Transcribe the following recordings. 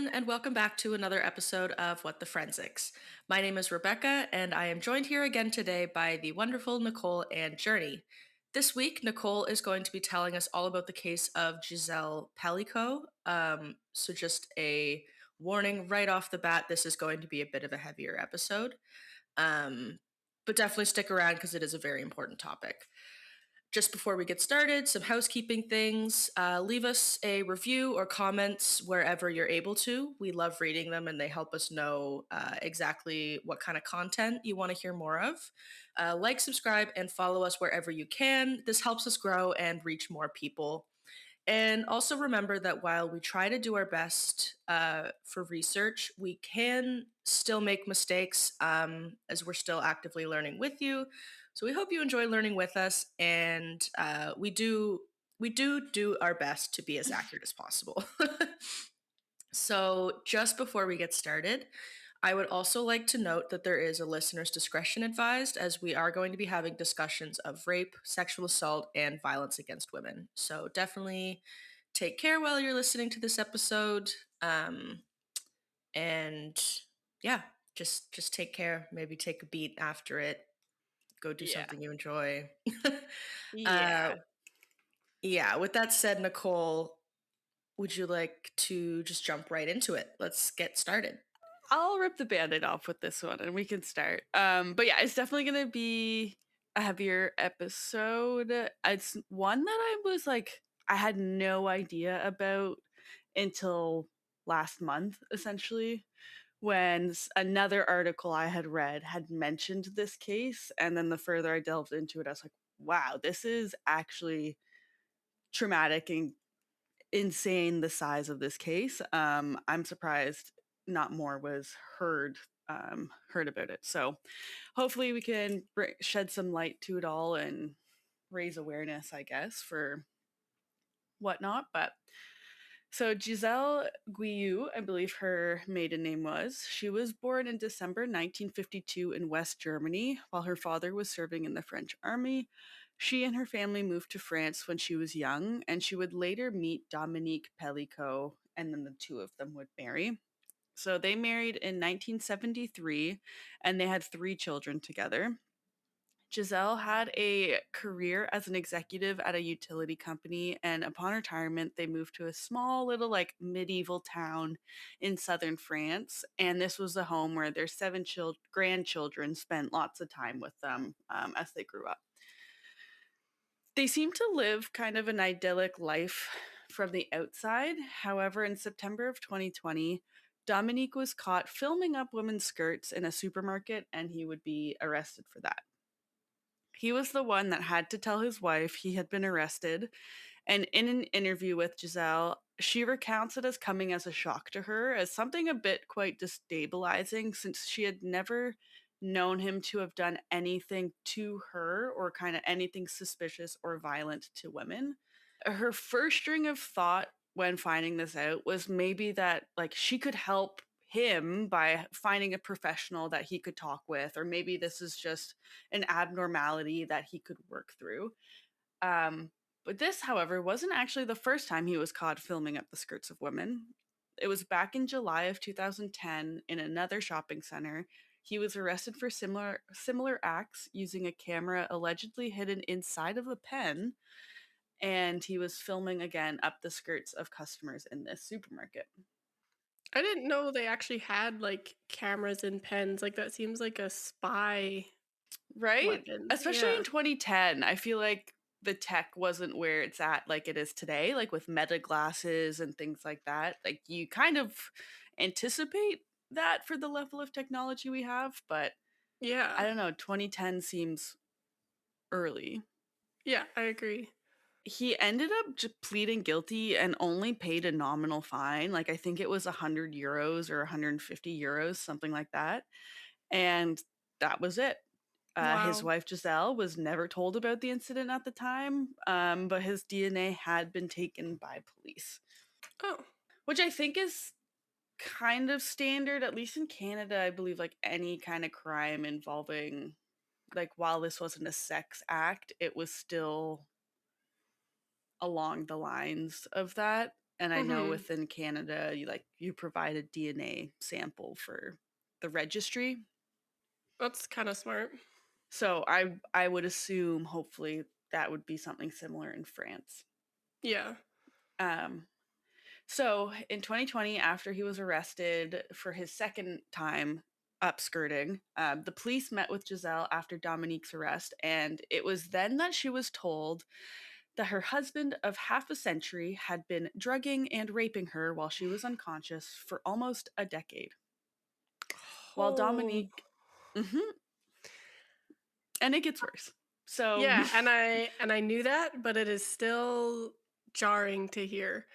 everyone, and welcome back to another episode of What the Forensics. My name is Rebecca, and I am joined here again today by the wonderful Nicole and Journey. This week, Nicole is going to be telling us all about the case of Gisèle Pelicot. So, just a warning right off the bat, this is going to be a bit of a heavier episode. But definitely stick around because it is a very important topic. Just before we get started, some housekeeping things. Leave us a review or comments wherever you're able to. We love reading them and they help us know exactly what kind of content you want to hear more of. Like, subscribe, and follow us wherever you can. This helps us grow and reach more people. And also remember that while we try to do our best for research, we can still make mistakes as we're still actively learning with you. So we hope you enjoy learning with us, and we do our best to be as accurate as possible. So just before we get started, I would also like to note that there is a listener's discretion advised, as we are going to be having discussions of rape, sexual assault, and violence against women. So definitely take care while you're listening to this episode. And yeah, just take care. Maybe take a beat after it. Go do Yeah. something you enjoy. Yeah. Yeah. With that said, Nicole, would you like to just jump right into it? Let's get started. I'll rip the band-aid off with this one and we can start. But yeah, it's definitely gonna be a heavier episode. It's one that I had no idea about until last month, essentially, when another article I had read had mentioned this case. And then the further I delved into it, I was like, wow, this is actually traumatic and insane, the size of this case. I'm surprised not more was heard about it. So hopefully we can shed some light to it all and raise awareness, I guess, for whatnot. But so Giselle Guillou, I believe her maiden name was, she was born in December 1952 in West Germany while her father was serving in the French army. She and her family moved to France when she was young, and she would later meet Dominique Pellicot, and then the two of them would marry. So they married in 1973, and they had 3 children together. Giselle had a career as an executive at a utility company, and upon retirement, they moved to a small little medieval town in southern France. And this was the home where their 7 grandchildren spent lots of time with them as they grew up. They seem to live kind of an idyllic life from the outside. However, in September of 2020, Dominique was caught filming up women's skirts in a supermarket, and he would be arrested for that. He was the one that had to tell his wife he had been arrested. And in an interview with Giselle, she recounts it as coming as a shock to her, as something a bit quite destabilizing, since she had never known him to have done anything to her or kind of anything suspicious or violent to women. Her first string of thought when finding this out was maybe that she could help him by finding a professional that he could talk with, or maybe this is just an abnormality that he could work through. But this, however, wasn't actually the first time he was caught filming up the skirts of women. It was back in July of 2010 in another shopping center. He was arrested for similar acts using a camera allegedly hidden inside of a pen, and he was filming again up the skirts of customers in this supermarket. I didn't know they actually had cameras and pens. Like that seems like a spy Right? weapon. Especially Yeah. in 2010, I feel like the tech wasn't where it's at like it is today, like with meta glasses and things like that. Like you kind of anticipate that for the level of technology we have, but I Yeah. don't know, 2010 seems early. Yeah, I agree. He ended up pleading guilty and only paid a nominal fine. Like I think it was 100 euros or 150 euros, something like that. And that was it. His Wow. wife Giselle was never told about the incident at the time, but his DNA had been taken by police, Oh. which I think is kind of standard, at least in Canada. I believe any kind of crime involving, while this wasn't a sex act, it was still along the lines of that. And I know Mhm. within Canada, you provide a DNA sample for the registry. That's kinda smart. So I would assume hopefully that would be something similar in France. Yeah. Um, so in 2020, after he was arrested for his second time upskirting, the police met with Gisèle after Dominique's arrest, and it was then that she was told that her husband of half a century had been drugging and raping her while she was unconscious for almost a decade. While Oh. Dominique, Mhm, and it gets worse. So Yeah, and I knew that, but it is still jarring to hear.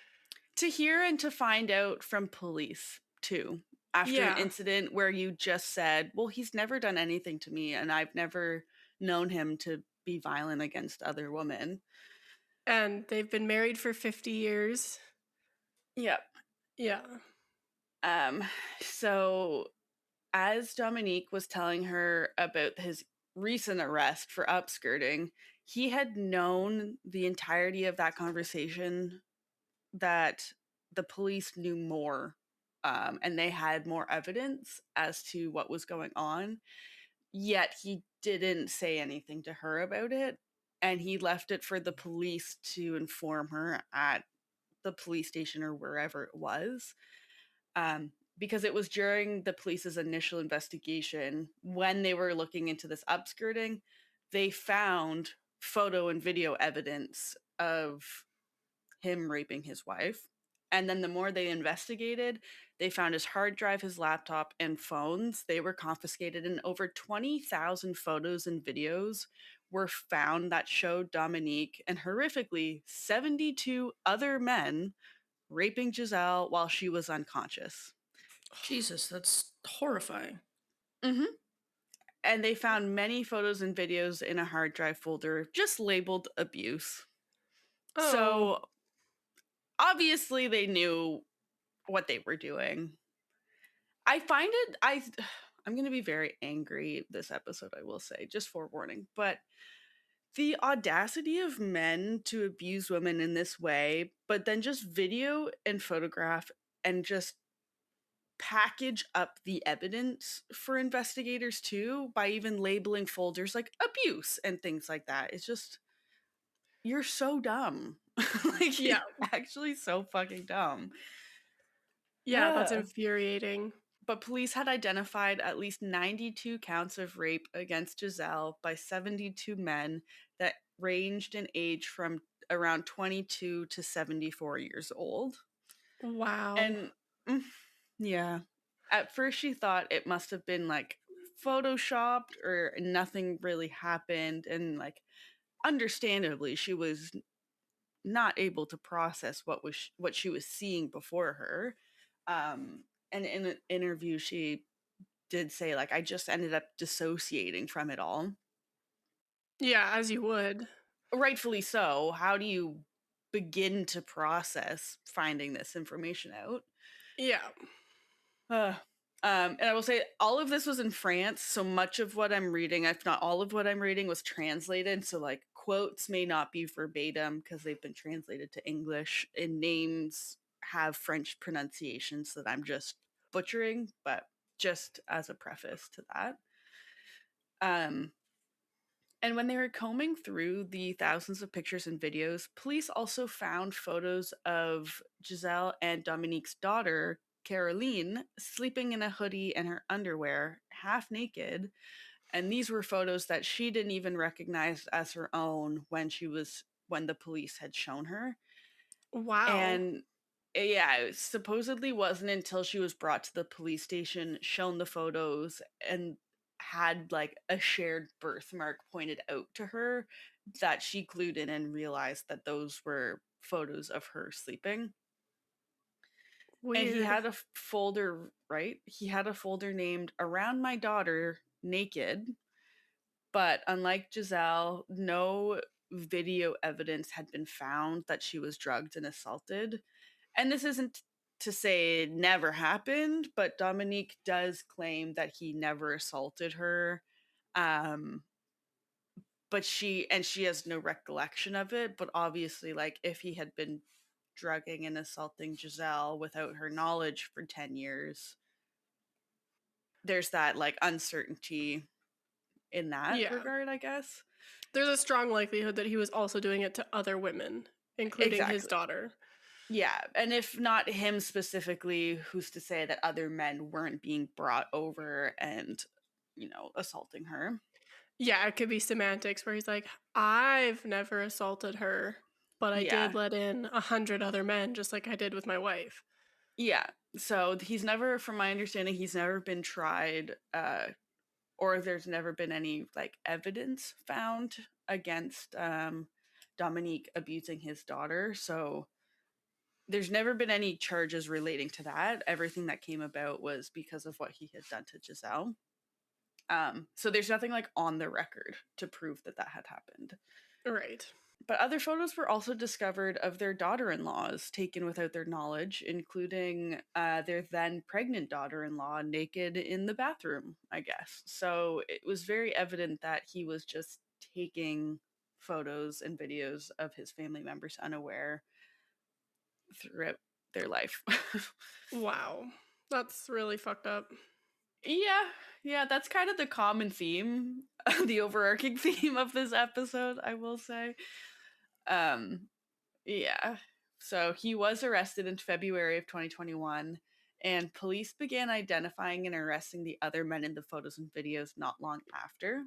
to hear and to find out from police too, after an Yeah, incident where you just said, well, he's never done anything to me and I've never known him to be violent against other women. and they've been married for 50 years. Yep. Yeah. Um, so as Dominique was telling her about his recent arrest for upskirting, he had known the entirety of that conversation that the police knew more, and they had more evidence as to what was going on, yet he didn't say anything to her about it. And he left it for the police to inform her at the police station or wherever it was. Because it was during the police's initial investigation when they were looking into this upskirting, they found photo and video evidence of him raping his wife. And then the more they investigated, they found his hard drive, his laptop, and phones. They were confiscated, and over 20,000 photos and videos were found that showed Dominique and horrifically 72 other men raping Gisèle while she was unconscious. Jesus, that's horrifying. Hmm. And they found many photos and videos in a hard drive folder just labeled abuse. Oh, So obviously they knew what they were doing. I find it I'm going to be very angry this episode, I will say, just forewarning, but the audacity of men to abuse women in this way, but then just video and photograph and just package up the evidence for investigators too by even labeling folders like abuse and things like that. It's just you're so dumb. Like you're yeah. actually so fucking dumb. Yeah, that's infuriating. But police had identified at least 92 counts of rape against Gisèle by 72 men that ranged in age from around 22 to 74 years old. Wow. And yeah, at first she thought it must have been like photoshopped or nothing really happened. And like, understandably, she was not able to process what she was seeing before her. And in an interview, she did say like I just ended up dissociating from it all. Yeah, as you would. Rightfully so. How do you begin to process finding this information out? Yeah. Uh, and I will say all of this was in France, so much of what I'm reading, if not all of what I'm reading, was translated. So like quotes may not be verbatim because they've been translated to English, and names have French pronunciations that I'm just butchering, but just as a preface to that. Um, And when they were combing through the thousands of pictures and videos, police also found photos of Gisèle and Dominique's daughter, Caroline, sleeping in a hoodie and her underwear, half naked. And these were photos that she didn't even recognize as her own when the police had shown her. Wow. And yeah, it supposedly wasn't until she was brought to the police station, shown the photos, and had like a shared birthmark pointed out to her that she clued in and realized that those were photos of her sleeping. And he Weird. had a folder, right? He had a folder named Around My Daughter Naked. But unlike Gisèle, no video evidence had been found that she was drugged and assaulted. And this isn't to say it never happened, but Dominique does claim that he never assaulted her. Um, but she has no recollection of it. But obviously, like if he had been drugging and assaulting Gisèle without her knowledge for 10 years, there's that like uncertainty in that Yeah. regard, I guess. There's a strong likelihood that he was also doing it to other women, including his Exactly. daughter. Yeah, and if not him specifically, who's to say that other men weren't being brought over and, assaulting her? Yeah, it could be semantics where he's like, I've never assaulted her, but I did Yeah. let in 100 other men, just like I did with my wife. Yeah. So he's never, from my understanding, he's never been tried, or there's never been any like evidence found against Dominique abusing his daughter. So there's never been any charges relating to that. Everything that came about was because of what he had done to Gisèle. So there's nothing like on the record to prove that that had happened. Right. But other photos were also discovered of their daughter-in-laws taken without their knowledge, including their then pregnant daughter-in-law naked in the bathroom, I guess. So it was very evident that he was just taking photos and videos of his family members unaware throughout their life. Wow. That's really fucked up. Yeah, that's kind of the common theme, the overarching theme of this episode, I will say. Um, yeah. So he was arrested in February of 2021, and police began identifying and arresting the other men in the photos and videos not long after.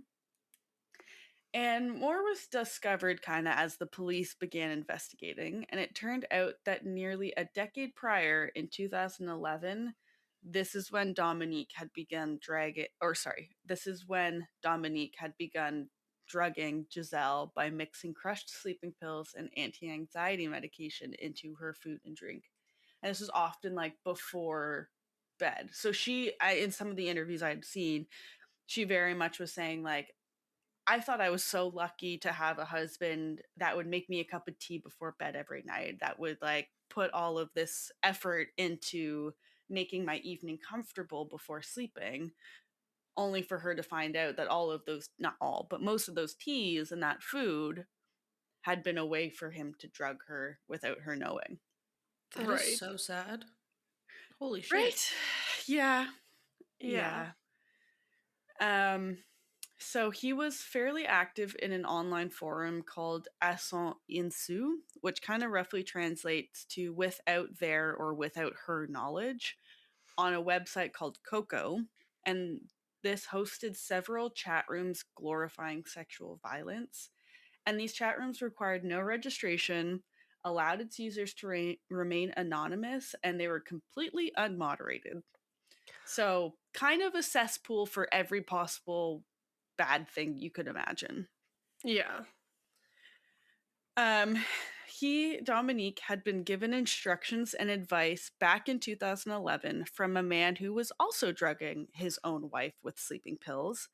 And more was discovered kind of as the police began investigating, and it turned out that nearly a decade prior, in 2011, this is when Dominique had begun drugging Gisèle by mixing crushed sleeping pills and anti-anxiety medication into her food and drink. And this was often like before bed. So in some of the interviews I'd seen, she very much was saying like, I thought I was so lucky to have a husband that would make me a cup of tea before bed every night, that would like put all of this effort into making my evening comfortable before sleeping, only for her to find out that all of those, not all, but most of those teas and that food had been a way for him to drug her without her knowing. That is Right. so sad. Holy shit. Right? Yeah. Yeah. Yeah. So he was fairly active in an online forum called À son insu, which kind of roughly translates to without their or without her knowledge, on a website called Coco. And this hosted several chat rooms glorifying sexual violence. And these chat rooms required no registration, allowed its users to remain anonymous, and they were completely unmoderated. So, kind of a cesspool for every possible bad thing you could imagine. Yeah. Dominique, had been given instructions and advice back in 2011 from a man who was also drugging his own wife with sleeping pills.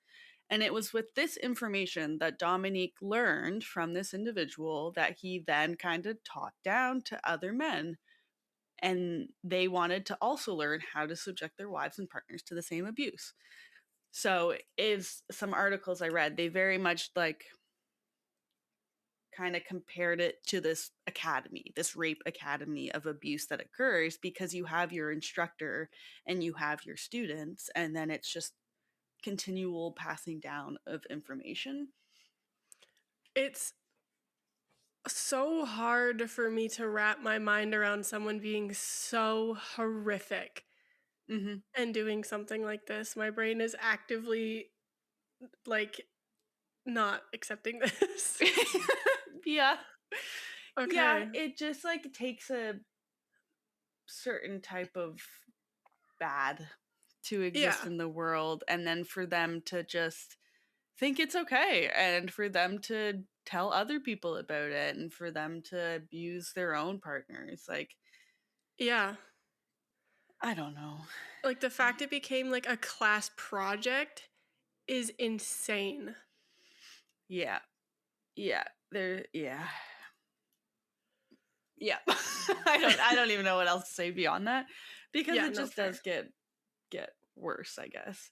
And it was with this information that Dominique learned from this individual that he then kind of taught down to other men. And they wanted to also learn how to subject their wives and partners to the same abuse. So, is some articles I read, they very much like kind of compared it to this academy, this rape academy of abuse that occurs, because you have your instructor and you have your students, and then it's just continual passing down of information. It's so hard for me to wrap my mind around someone being so horrific Mm-hmm. and doing something like this. My brain is actively like not accepting this. Yeah. Yeah, Okay. it just like takes a certain type of bad to exist Yeah. in the world, and then for them to just think it's okay, and for them to tell other people about it, and for them to abuse their own partners, like, Yeah. I don't know. Like the fact it became like a class project is insane. Yeah. Yeah. There, yeah. Yeah. I don't even know what else to say beyond that, because Yeah, it no, just fair. does get worse, I guess.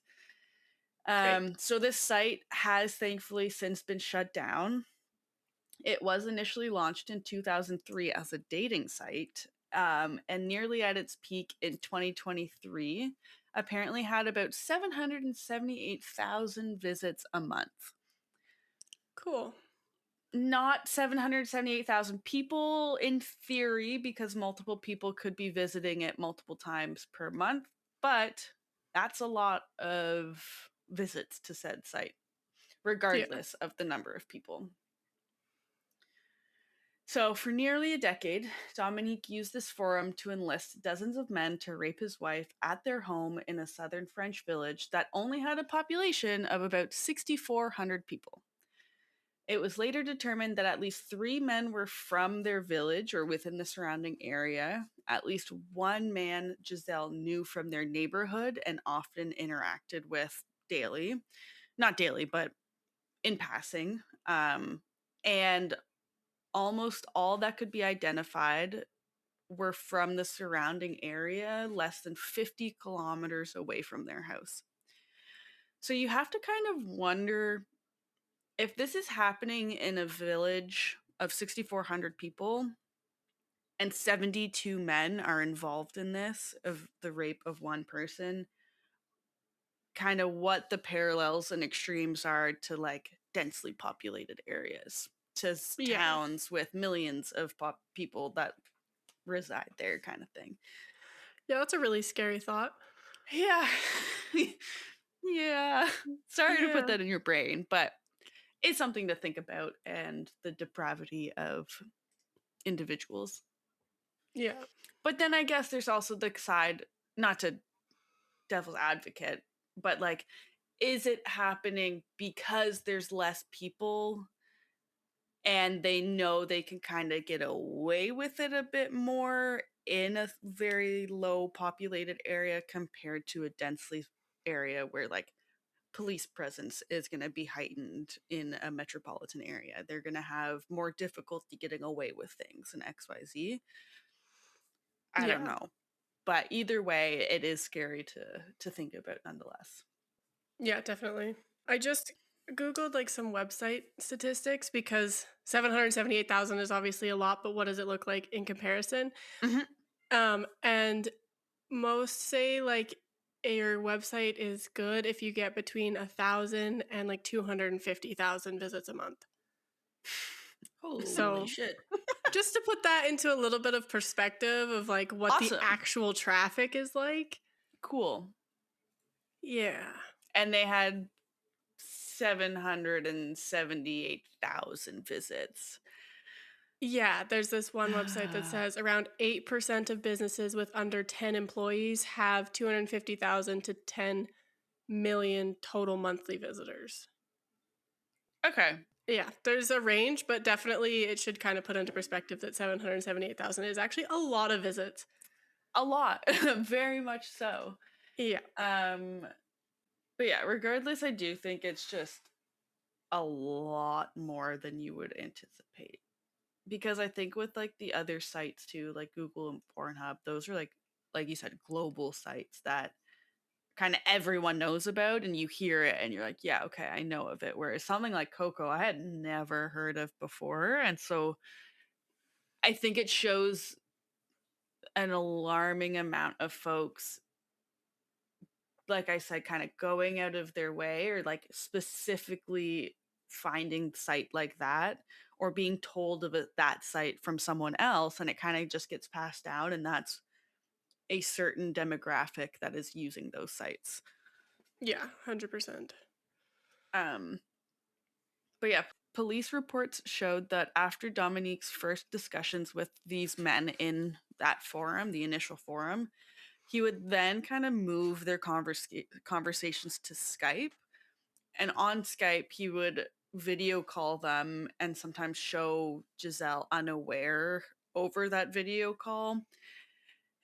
Great. So this site has thankfully since been shut down. It was initially launched in 2003 as a dating site, and nearly at its peak in 2023, apparently had about 778,000 visits a month. Cool. Not 778,000 people in theory, because multiple people could be visiting it multiple times per month, but that's a lot of visits to said site, Yeah. regardless of the number of people. So, for nearly a decade, Dominique used this forum to enlist dozens of men to rape his wife at their home in a southern French village that only had a population of about 6,400 people. It was later determined that at least 3 men were from their village or within the surrounding area. At least one man Gisèle knew from their neighborhood and often interacted with daily. Not daily, but in passing. And almost all that could be identified were from the surrounding area, less than 50 kilometers away from their house. So you have to kind of wonder if this is happening in a village of 6,400 people and 72 men are involved in this, of the rape of one person, kind of what the parallels and extremes are to like densely populated areas, to Yeah. towns with millions of people that reside there, kind of thing. Yeah, that's a really scary thought. Yeah. Yeah. Sorry to put Yeah. that in your brain, but it's something to think about, and the depravity of individuals. Yeah. But then I guess there's also the side, not to devil's advocate, but like, is it happening because there's less people and they know they can kind of get away with it a bit more in a very low populated area compared to a densely area where like police presence is going to be heightened in a metropolitan area? They're going to have more difficulty getting away with things in XYZ. I don't Yeah. know. But either way, it is scary to think about nonetheless. Yeah, definitely. I just Googled like some website statistics because 778,000 is obviously a lot, but what does it look like in comparison? Mhm. And most say like your website is good if you get between 1,000 and like 250,000 visits a month. Holy So shit. just to put that into a little bit of perspective of like what the Awesome. actual traffic is like. Cool. Yeah. And they had 778,000 visits. Yeah, there's this one website that says around 8% of businesses with under 10 employees have 250,000 to 10 million total monthly visitors. Okay. Yeah, there's a range, but definitely it should kind of put into perspective that 778,000 is actually a lot of visits. A lot. Very much so. Yeah. But yeah, regardless, I do think it's just a lot more than you would anticipate. Because I think with like the other sites too, like Google and Pornhub, those are like you said, global sites that kind of everyone knows about, and you hear it and you're like, yeah, okay, I know of it. Whereas something like Coco, I had never heard of before. And so I think it shows an alarming amount of folks, like I said, kind of going out of their way or like specifically finding site like that, or being told of that site from someone else, and it kind of just gets passed down, and that's a certain demographic that is using those sites. Yeah, 100%. But yeah, police reports showed that after Dominique's first discussions with these men in that forum, the initial forum, he would then kind of move their conversations to Skype. And on Skype, he would video call them and sometimes show Gisèle unaware over that video call.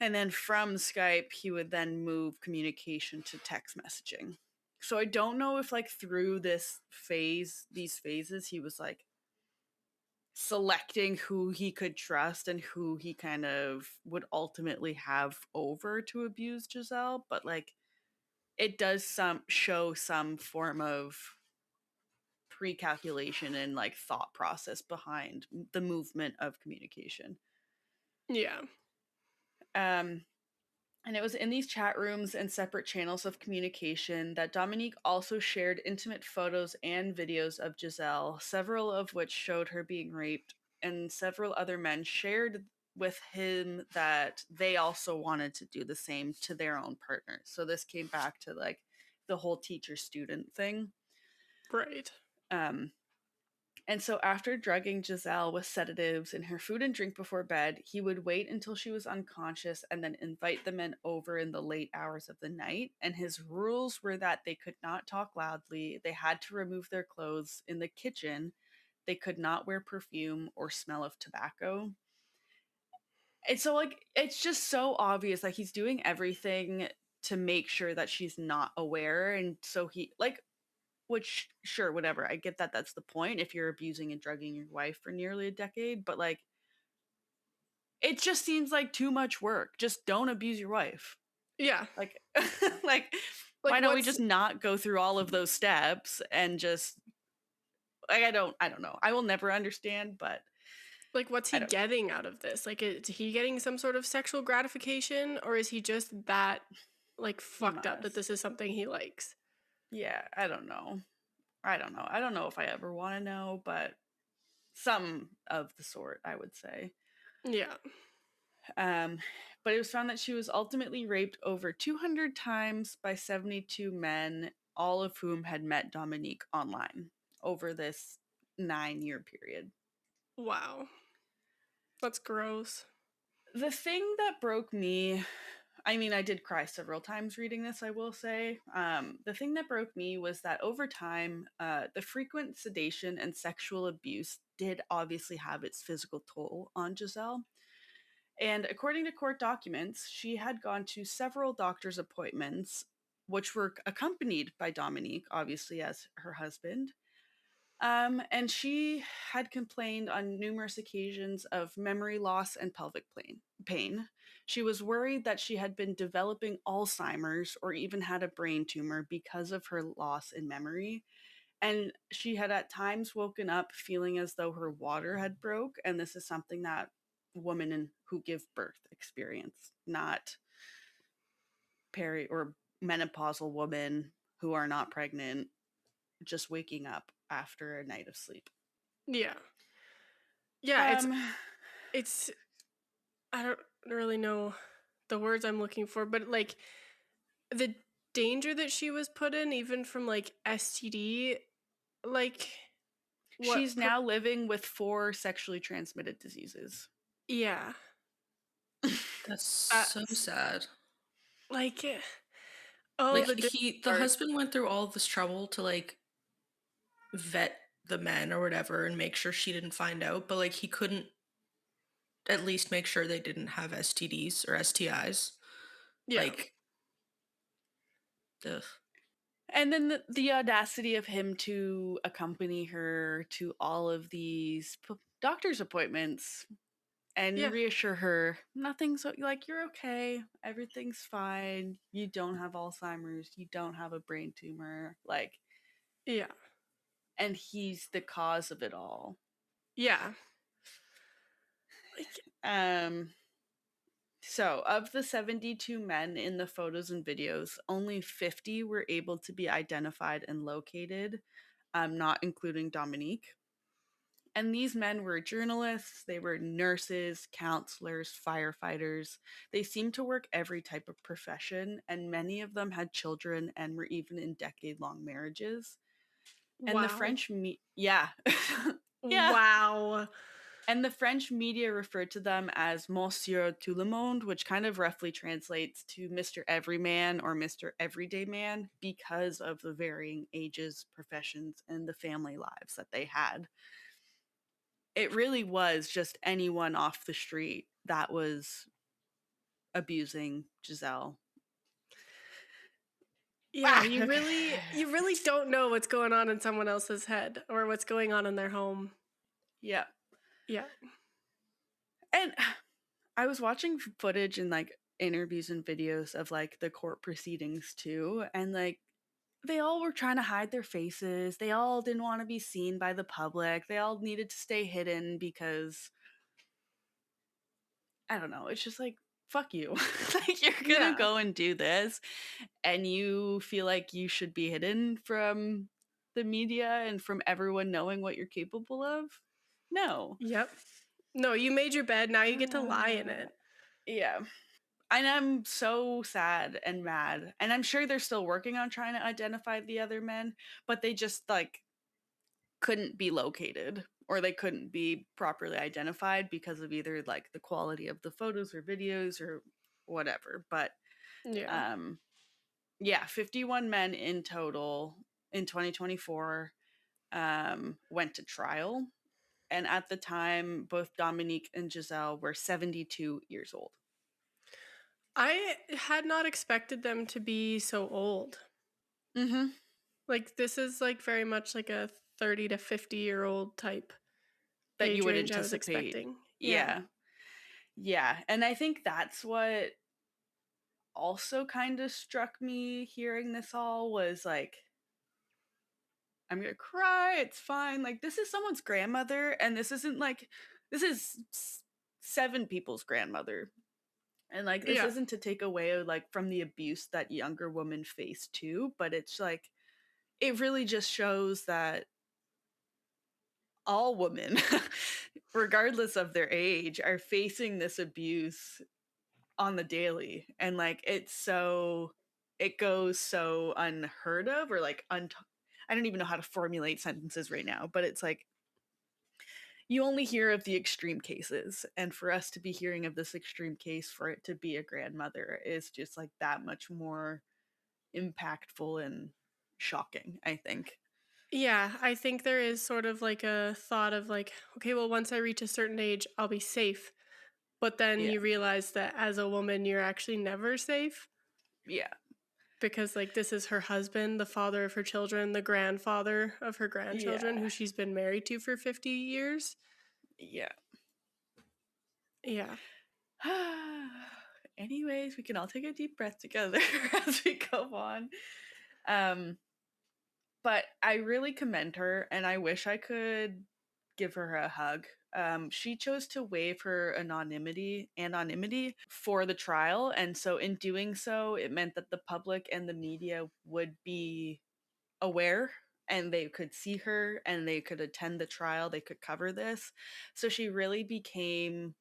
And then from Skype, he would then move communication to text messaging. So I don't know if like through these phases, he was like selecting who he could trust and who he kind of would ultimately have over to abuse Gisèle, but like it does show some form of pre-calculation and like thought process behind the movement of communication. Yeah. And it was in these chat rooms and separate channels of communication that Dominique also shared intimate photos and videos of Gisèle, several of which showed her being raped, and several other men shared with him that they also wanted to do the same to their own partners. So this came back to like the whole teacher-student thing. Right. And so after drugging Gisèle with sedatives and her food and drink before bed, he would wait until she was unconscious and then invite the men over in the late hours of the night. And his rules were that they could not talk loudly, they had to remove their clothes in the kitchen, they could not wear perfume or smell of tobacco. And so, like, it's just so obvious. Like, he's doing everything to make sure that she's not aware. And so he, like, which, sure, whatever. I get that that's the point if you're abusing and drugging your wife for nearly a decade, but like it just seems like too much work. Just don't abuse your wife. Yeah. Like like Like why don't we what's just not go through all of those steps and just like I don't know. I will never understand, but like what's I he don't know. getting out of this? Like is he getting some sort of sexual gratification, or is he just that like He fucked up that must. this is something he likes? Yeah, I don't know. I don't know. I don't know if I ever want to know, but some of the sort, I would say. Yeah. Um, but it was found that she was ultimately raped over 200 times by 72 men, all of whom had met Dominique online over this 9-year period. Wow. That's gross. The thing that broke me, I mean, I did cry several times reading this, I will say. The thing that broke me was that over time, the frequent sedation and sexual abuse did obviously have its physical toll on Gisèle. And according to court documents, she had gone to several doctor's appointments, which were accompanied by Dominique, obviously, as her husband. And she had complained on numerous occasions of memory loss and pelvic pain. She was worried that she had been developing Alzheimer's or even had a brain tumor because of her loss in memory. And she had at times woken up feeling as though her water had broke. And this is something that women who give birth experience, not peri or menopausal women who are not pregnant, just waking up after a night of sleep. Yeah. Yeah, Um, it's I don't really know the words I'm looking for, but like the danger that she was put in even from like STD, like she's what now living with 4 sexually transmitted diseases. yeah. That's so That's sad. like oh Like the the part. husband went through all this trouble to like vet the men or whatever and make sure she didn't find out, but like he couldn't at least make sure they didn't have STDs or STIs. Yeah. Like, ugh. And then the audacity of him to accompany her to all of these doctor's appointments and Yeah. reassure her nothing's like you're okay, everything's fine, you don't have Alzheimer's, you don't have a brain tumor, like, Yeah. and he's the cause of it all. Yeah. Like So of the 72 men in the photos and videos, only 50 were able to be identified and located, not including Dominique. And these men were journalists, they were nurses, counselors, firefighters. They seemed to work every type of profession, and many of them had children and were even in decade-long marriages. And the wow. French yeah. Yeah. Wow. And the French media referred to them as Monsieur Tout le Monde, which kind of roughly translates to Mr. Everyman or Mr. Everyday Man because of the varying ages, professions, and the family lives that they had. It really was just anyone off the street that was abusing Gisèle. Yeah, Ah, okay. you really don't know what's going on in someone else's head or what's going on in their home. Yeah. Yeah. And I was watching footage and like interviews and videos of like the court proceedings too. And like they all were trying to hide their faces. They all didn't want to be seen by the public. They all needed to stay hidden because I don't know. It's just like, fuck you. Like, you're gonna Yeah. go and do this, and you feel like you should be hidden from the media and from everyone knowing what you're capable of? No. Yep. No, you made your bed, now you get to lie in Uh, it. yeah. And I'm so sad and mad. And I'm sure they're still working on trying to identify the other men, but they just like couldn't be located or they couldn't be properly identified because of either like the quality of the photos or videos or whatever. But Yeah. um yeah, 51 men in total in 2024 went to trial. And at the time, both Dominique and Giselle were 72 years old. I had not expected them to be so old. Mm-hmm. Like, this is, like, very much like a 30 to 50-year-old type That you age would range I was anticipate. expecting. Yeah. Yeah. Yeah. And I think that's what also kind of struck me hearing this all was like, I'm gonna cry. It's fine. Like, this is someone's grandmother, and this isn't like, this is 7 people's grandmother. And like, this Yeah. isn't to take away like from the abuse that younger women face too, but it's like, it really just shows that all women, regardless of their age, are facing this abuse on the daily. And like, it goes so unheard of or like, I don't even know how to formulate sentences right now, but it's like, you only hear of the extreme cases. And for us to be hearing of this extreme case, for it to be a grandmother, is just like that much more impactful and shocking, I think. Yeah, I think there is sort of like a thought of like, okay, well, once I reach a certain age, I'll be safe. But then Yeah. you realize that as a woman, you're actually never safe Yeah. because, like, this is her husband, the father of her children, the grandfather of her grandchildren, Yeah. who she's been married to for 50 years. Yeah. Yeah. Anyways, we can all take a deep breath together as we go on. Um, but I really commend her, and I wish I could give her a hug. She chose to waive her anonymity for the trial, and so in doing so, it meant that the public and the media would be aware and they could see her and they could attend the trial, they could cover this. So she really became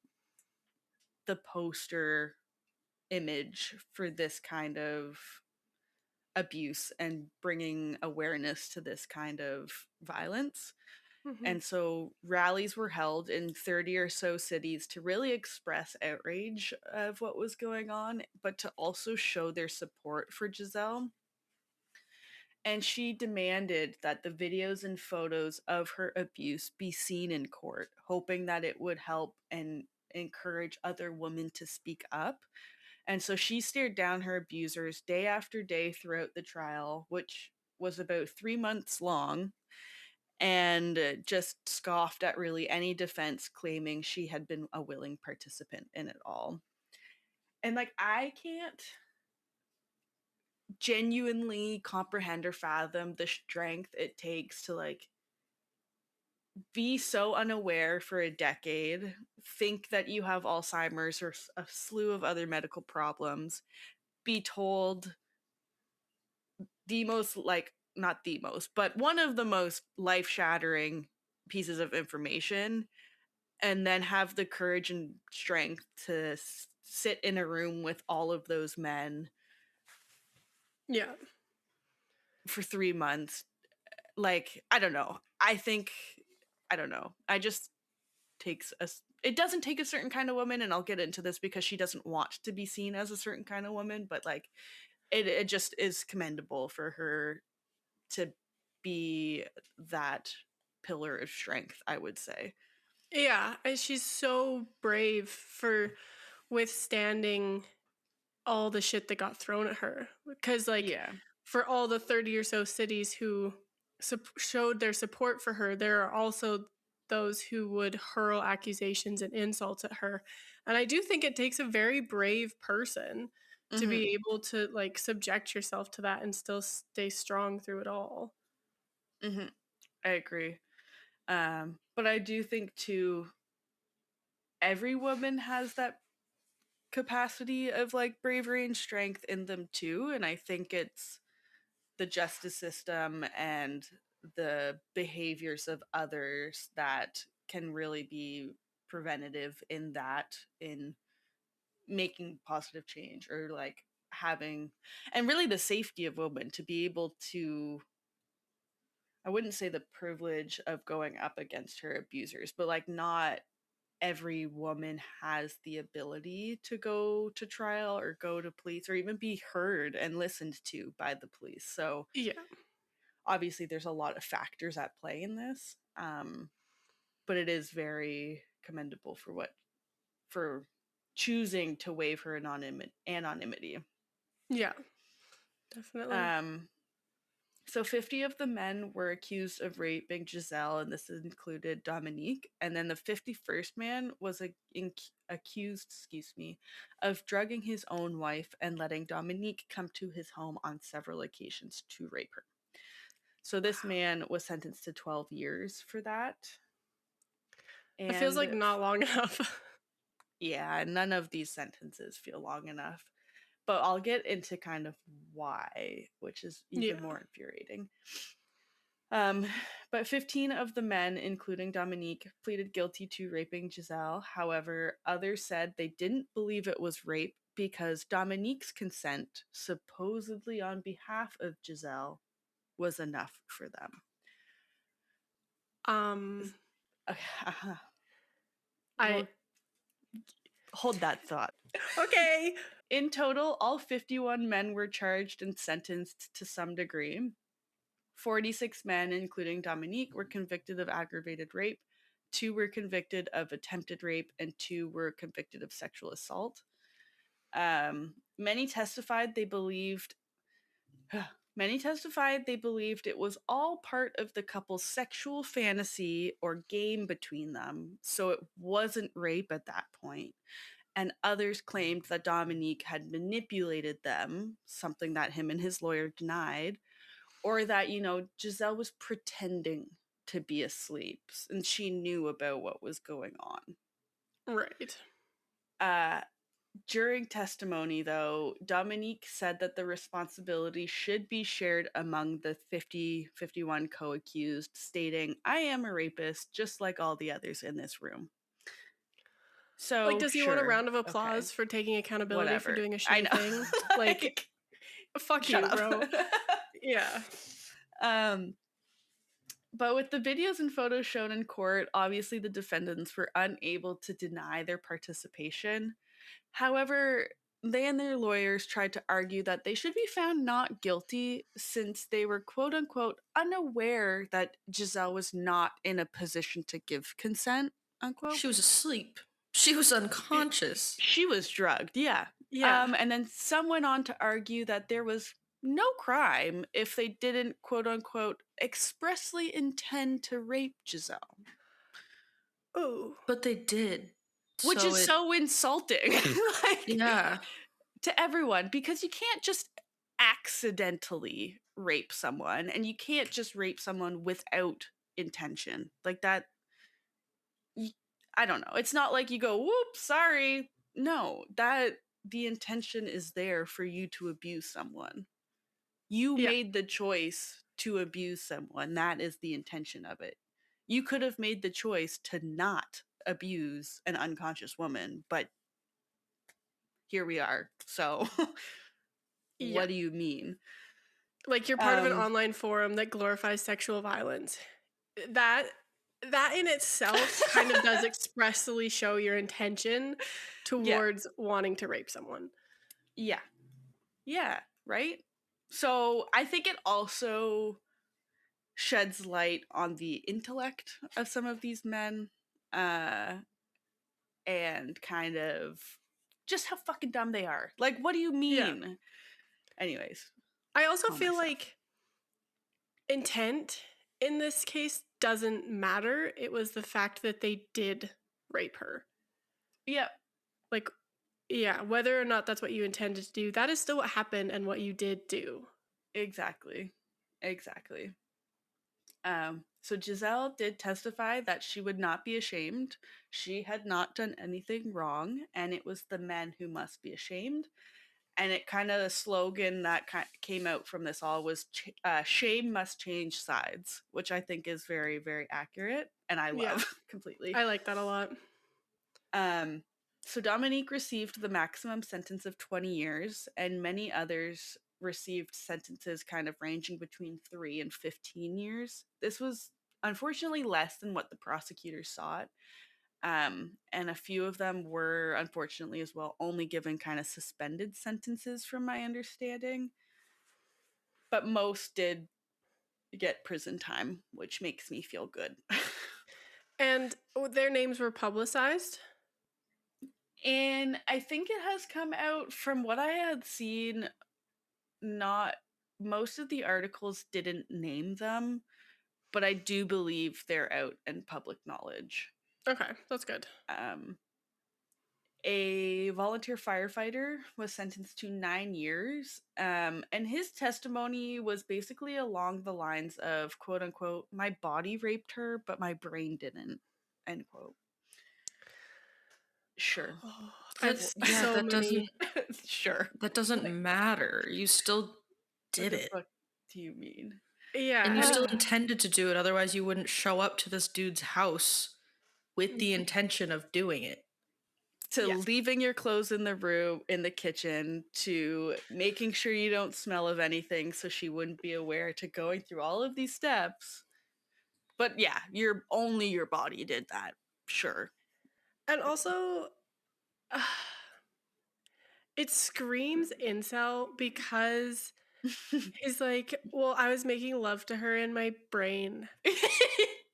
the poster image for this kind of abuse and bringing awareness to this kind of violence. Hmm. And so rallies were held in 30 or so cities to really express outrage of what was going on, but to also show their support for Giselle. And she demanded that the videos and photos of her abuse be seen in court, hoping that it would help and encourage other women to speak up. And so she stared down her abusers day after day throughout the trial, which was about 3 months long, and just scoffed at really any defense claiming she had been a willing participant in it all. And like, I can't genuinely comprehend or fathom the strength it takes to like be so unaware for a decade, think that you have Alzheimer's or a slew of other medical problems, be told the most, like, not the most, but one of the most life shattering pieces of information, and then have the courage and strength to sit in a room with all of those men Yeah. for 3 months. Like, I don't know. I think, I don't know. I just takes a, it doesn't take a certain kind of woman, and I'll get into this because she doesn't want to be seen as a certain kind of woman, but like, it just is commendable for her to be that pillar of strength, I would say. Yeah. And she's so brave for withstanding all the shit that got thrown at her. Because, like, Yeah. for all the 30 or so cities who showed their support for her, there are also those who would hurl accusations and insults at her. And I do think it takes a very brave person to Mhm. be able to, like, subject yourself to that and still stay strong through it all. Mhm. I agree. But I do think too, every woman has that capacity of like bravery and strength in them too. And I think it's the justice system and the behaviors of others that can really be preventative in that, in making positive change or like having, and really the safety of women to be able to, I wouldn't say the privilege of going up against her abusers, but like not every woman has the ability to go to trial or go to police or even be heard and listened to by the police. So Yeah. obviously there's a lot of factors at play in this, but it is very commendable for choosing to waive her anonymity. Yeah, definitely. um So 50 of the men were accused of raping Giselle, and this included Dominique. And then the 51st man was accused, of drugging his own wife and letting Dominique come to his home on several occasions to rape her. So this Wow. man was sentenced to 12 years for that. It feels like And not long enough. yeah, none of these sentences feel long enough. But I'll get into kind of why, which is even Yeah. more infuriating. Um, but 15 of the men, including Dominique, pleaded guilty to raping Giselle. However, others said they didn't believe it was rape because Dominique's consent, supposedly on behalf of Giselle, was enough for them. Um, Uh, I well, hold that thought. okay. In total, all 51 men were charged and sentenced to some degree. 46 men, including Dominique, were convicted of aggravated rape. 2 were convicted of attempted rape, and 2 were convicted of sexual assault. Many testified they believed. Many testified they believed it was all part of the couple's sexual fantasy or game between them, so it wasn't rape at that point. And others claimed that Dominique had manipulated them, something that him and his lawyer denied, or that, Giselle was pretending to be asleep and she knew about what was going on. Right. Uh, During testimony, though, Dominique said that the responsibility should be shared among the 51 co-accused, stating, "I am a rapist, just like all the others in this room." Like, So, does he want a sure, round of okay, applause for taking accountability for whatever. doing a I shitty know. thing? Like, Like, fuck shut you, up. bro. Yeah. um, But with the videos and photos shown in court, obviously the defendants were unable to deny their participation. However, they and their lawyers tried to argue that they should be found not guilty since they were quote unquote unaware that Giselle was not in a position to give consent, unquote. She was asleep. She was unconscious. She was drugged, yeah. Yeah. And then some went on to argue that there was no crime if they didn't, quote unquote, expressly intend to rape Giselle, Oh. But they did. which So is it, so insulting like yeah. to everyone, because you can't just accidentally rape someone, and you can't just rape someone without intention like that. I don't know, it's not like you go, whoops, sorry. No, that the intention is there for you to abuse someone. You Yeah. made the choice to abuse someone. That is the intention of it. You could have made the choice to not abuse an unconscious woman, but here we are. So, Yeah. what do you mean? Like, you're part of an Um, online forum that glorifies sexual violence. That that in itself kind of does expressly show your intention yeah, towards wanting to rape someone. yeah, yeah, right? So, I think it also sheds light on the intellect of some of these men, uh, and kind of just how fucking dumb they are. Like, what do you Yeah. mean? Anyways, I also calm feel myself. like intent in this case doesn't matter. It was the fact that they did rape her. Yeah. Like, Yeah, whether or not that's what you intended to do, that is still what happened and what you did do. Exactly. Exactly. So Giselle did testify that she would not be ashamed. She had not done anything wrong, and it was the men who must be ashamed. And it kind of the slogan that came out from this all was shame must change sides, which I think is very, very accurate, and I Yeah, love completely. I like that a lot. Um, so Dominique received the maximum sentence of 20 years, and many others received sentences kind of ranging between 3 and 15 years. This was unfortunately less than what the prosecutors sought. And a few of them were unfortunately as well only given kind of suspended sentences from my understanding. But most did get prison time, which makes me feel good. And their names were publicized? And I think it has come out from what I had seen, not most of the articles didn't name them, but I do believe they're out in public knowledge. Okay, that's good. A volunteer firefighter was sentenced to 9 years, and his testimony was basically along the lines of quote unquote, my body raped her, but my brain didn't, end quote. Sure. Oh, I have That yeah, so that doesn't many. Sure. that doesn't matter. You still What did the it. fuck do you mean? And you Yeah, still and intended to do it, otherwise you wouldn't show up to this dude's house with the intention of doing it. To yeah. leaving your clothes in the room, in the kitchen, to making sure you don't smell of anything so she wouldn't be aware, to going through all of these steps. But yeah, your body did that. Sure. And also, it screams incel because he's like, well, I was making love to her in my brain.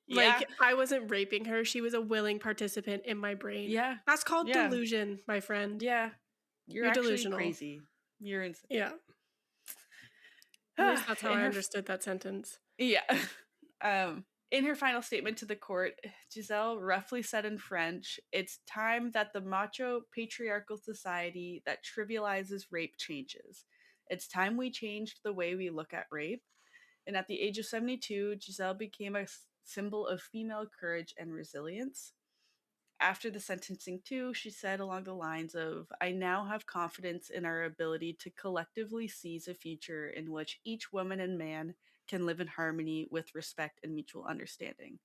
Yeah. Like, I wasn't raping her. She was a willing participant in my brain. Yeah. That's called Yeah. delusion, my friend. Yeah. You're You're actually delusional. crazy. You're insane. Yeah. At least that's how In I her understood that sentence. Yeah. In her final statement to the court, Giselle roughly said in French, it's time that the macho patriarchal society that trivializes rape changes. It's time we changed the way we look at rape. And at the age of 72, Giselle became a symbol of female courage and resilience. After the sentencing, too, she said along the lines of, I now have confidence in our ability to collectively seize a future in which each woman and man can live in harmony with respect and mutual understanding.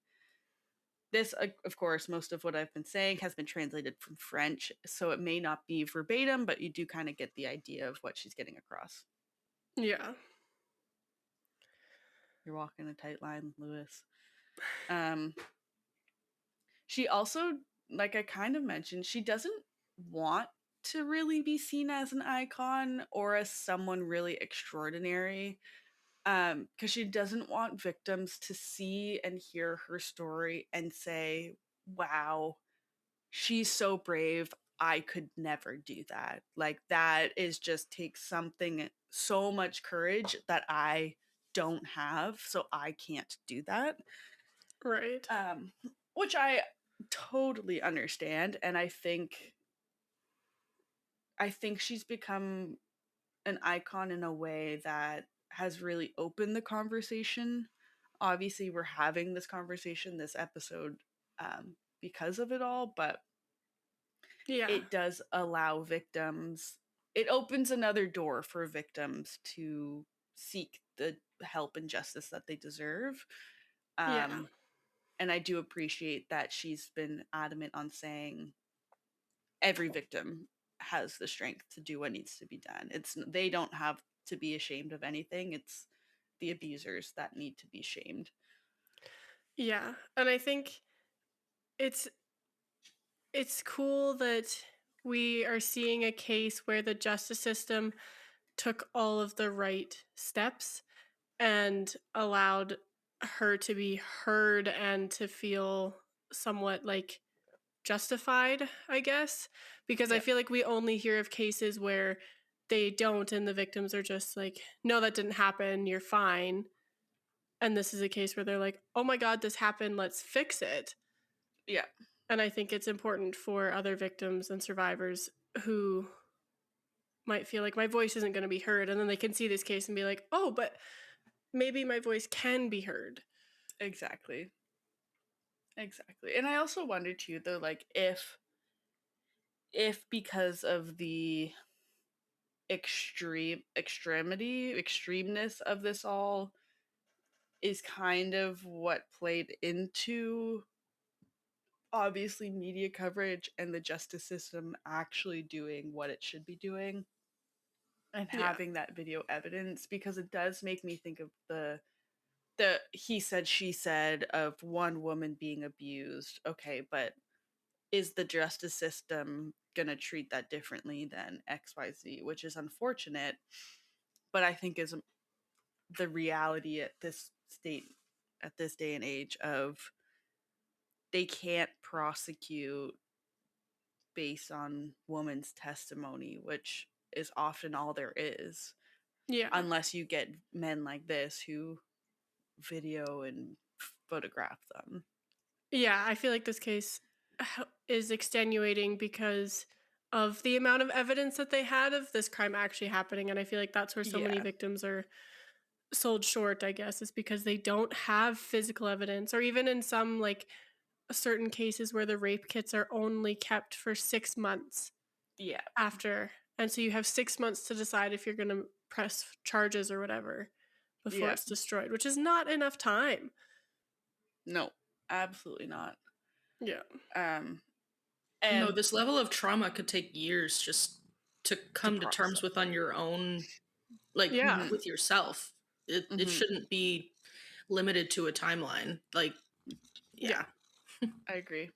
This, of course, most of what I've been saying has been translated from French, so it may not be verbatim, but you do kind of get the idea of what she's getting across. Yeah. You're walking a tight line, Lewis. She also, like I kind of mentioned, she doesn't want to really be seen as an icon or as someone really extraordinary, because she doesn't want victims to see and hear her story and say, wow, she's so brave, I could never do that. Like, that is just takes something, so much courage that I don't have, so I can't do that. Right. Which I totally understand, and I think she's become an icon in a way that has really opened the conversation. Obviously, we're having this conversation, this episode, because of it all, but Yeah. it does allow victims, it opens another door for victims to seek the help and justice that they deserve. Yeah. And I do appreciate that she's been adamant on saying every victim has the strength to do what needs to be done. They don't have to be ashamed of anything. It's the abusers that need to be shamed. Yeah. And I think it's cool that we are seeing a case where the justice system took all of the right steps and allowed her to be heard and to feel somewhat like justified, I guess, because I Yep. feel like we only hear of cases where they don't and the victims are just like, no, that didn't happen, you're fine. And this is a case where they're like, oh my God, this happened, let's fix it. Yeah. And I think it's important for other victims and survivors who might feel like my voice isn't going to be heard, and then they can see this case and be like, oh, but maybe my voice can be heard. Exactly. And I also wonder too, though, like if because of the extremeness of this all is kind of what played into obviously media coverage and the justice system actually doing what it should be doing and Yeah. having that video evidence, because it does make me think of the he said she said of one woman being abused. Okay, but is the justice system going to treat that differently than XYZ, which is unfortunate, but I think is the reality at this day and age of they can't prosecute based on woman's testimony, which is often all there is, Yeah. unless you get men like this who video and photograph them. Yeah, I feel like this case is extenuating because of the amount of evidence that they had of this crime actually happening. And I feel like that's where so many Yeah. victims are sold short, I guess, is because they don't have physical evidence, or even in some like certain cases where the rape kits are only kept for 6 months Yeah. after. And so you have 6 months to decide if you're going to press charges or whatever before Yeah. it's destroyed, which is not enough time. No, absolutely not. Yeah. And no, this level of trauma could take years just to come to terms process with on your own, like Yeah. with yourself. It shouldn't be limited to a timeline. Like, yeah. I agree.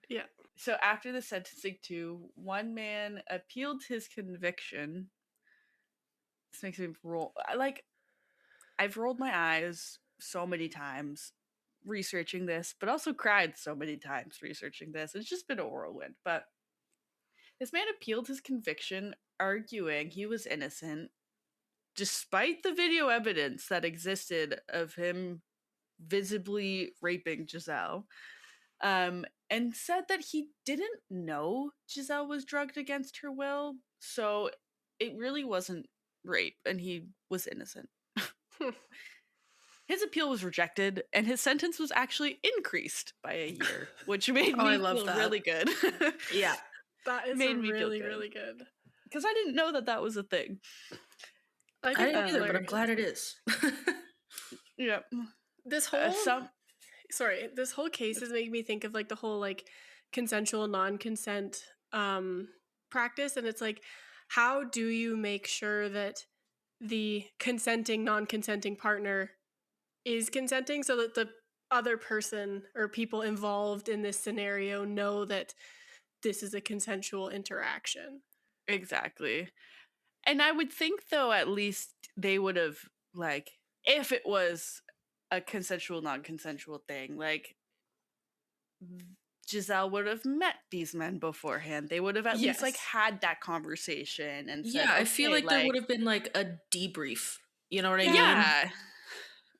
Yeah. So after the sentencing too, one man appealed his conviction. This makes me roll. I've rolled my eyes so many times researching this, but also cried so many times researching this. It's just been a whirlwind. But this man appealed his conviction, arguing he was innocent, despite the video evidence that existed of him visibly raping Gisèle. And said that he didn't know Gisèle was drugged against her will, so it really wasn't rape, and he was innocent. His appeal was rejected, and his sentence was actually increased by a year, which made me feel really good. Yeah. That is Made me feel really, good. really good. Because I didn't know that was a thing. I I think didn't that's either, but I'm hilarious. glad it is. Yep. This whole this whole case is making me think of like the whole like consensual non-consent practice, and it's like, how do you make sure that the consenting non-consenting partner is consenting so that the other person or people involved in this scenario know that this is a consensual interaction? Exactly. And I would think, though, at least they would have, like, if it was a consensual, non-consensual thing, like, Gisèle would have met these men beforehand. They would have at least, like, Yes. had that conversation and said, Yeah, I feel okay, like there would have been like a debrief. You know what I mean? yeah,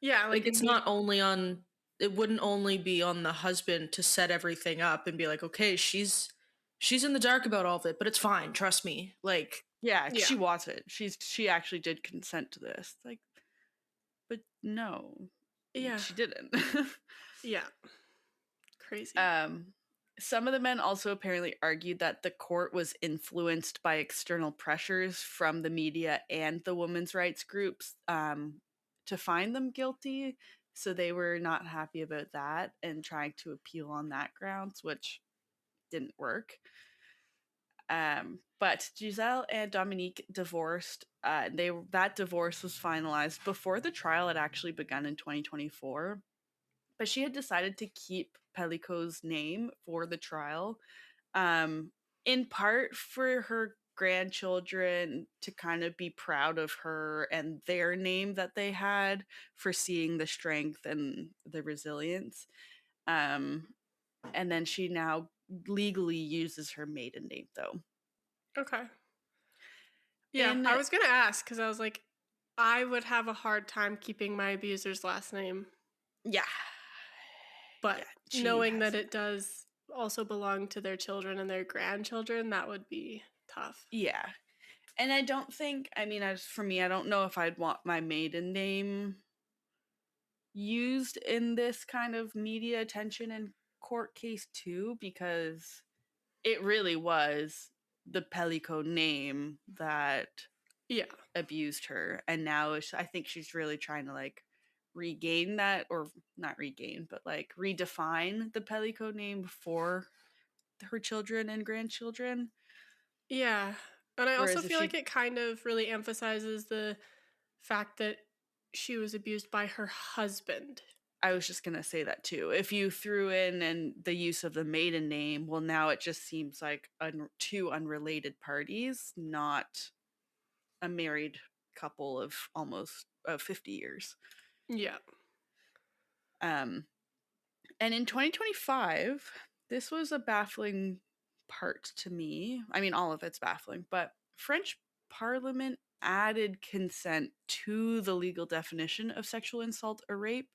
Yeah, Like it's not only on, it wouldn't only be on the husband to set everything up and be like, okay, she's in the dark about all of it, but it's fine, trust me. Like, yeah, Yeah. she wants it. She actually did consent to this. Like, but no, Yeah. she didn't. Yeah. Crazy. Some of the men also apparently argued that the court was influenced by external pressures from the media and the women's rights groups to find them guilty. So they were not happy about that and trying to appeal on that grounds, which didn't work. But Gisèle and Dominique divorced. That divorce was finalized before the trial had actually begun in 2024. But she had decided to keep Pelicot's name for the trial, in part for her grandchildren to kind of be proud of her and their name that they had for seeing the strength and the resilience. And then she now legally uses her maiden name, though. Okay. Yeah, I was going to ask because I was like, I would have a hard time keeping my abuser's last name. Yeah. But knowing that it does also belong to their children and their grandchildren, that would be tough. Yeah. And I don't think, I mean, as for me, I don't know if I'd want my maiden name used in this kind of media attention and court case too, because it really was the Pelicot name that Yeah. abused her. And now I think she's really trying to like regain that, or not regain, but like redefine the Pelicot name for her children and grandchildren. Yeah. And I also Whereas if feel like she, it kind of really emphasizes the fact that she was abused by her husband. I was just gonna say that too. If you threw in and the use of the maiden name, well, now it just seems like two unrelated parties, not a married couple of almost 50 years. Yeah. And in 2025, this was a baffling part to me. I mean, all of it's baffling, but French Parliament added consent to the legal definition of sexual assault or rape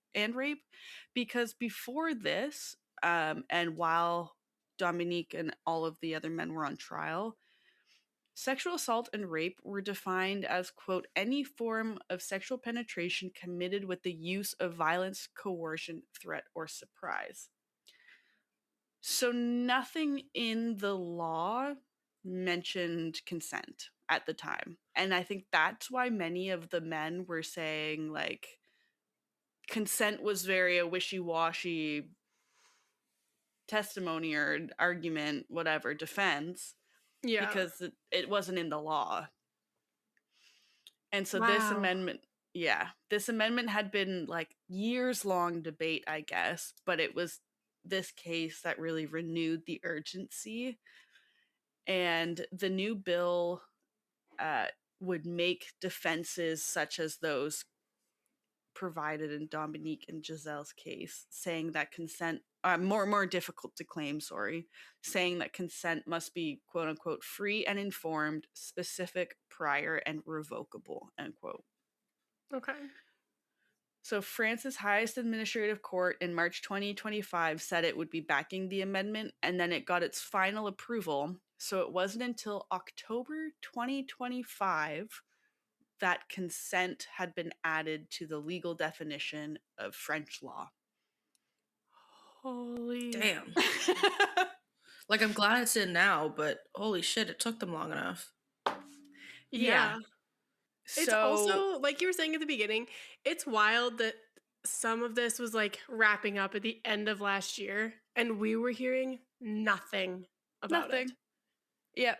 because before this, and while Dominique and all of the other men were on trial, sexual assault and rape were defined as, quote, any form of sexual penetration committed with the use of violence, coercion, threat, or surprise. So nothing in the law mentioned consent at the time. And I think that's why many of the men were saying, like, consent was very a wishy-washy testimony or argument, whatever, defense, Yeah. because it wasn't in the law. And so Wow. this amendment had been like years long debate, I guess, but it was this case that really renewed the urgency. And the new bill would make defenses such as those provided in Dominique and Gisèle's case, saying that consent more difficult to claim, saying that consent must be quote unquote free and informed, specific, prior, and revocable, end quote. Okay. So France's highest administrative court in March 2025 said it would be backing the amendment, and then it got its final approval. So it wasn't until October 2025 that consent had been added to the legal definition of French law. Holy. Damn. Like, I'm glad it's in now, but holy shit, it took them long enough. Yeah. Yeah. It's So also, like you were saying at the beginning, it's wild that some of this was like wrapping up at the end of last year and we were hearing nothing about it. nothing. Yep.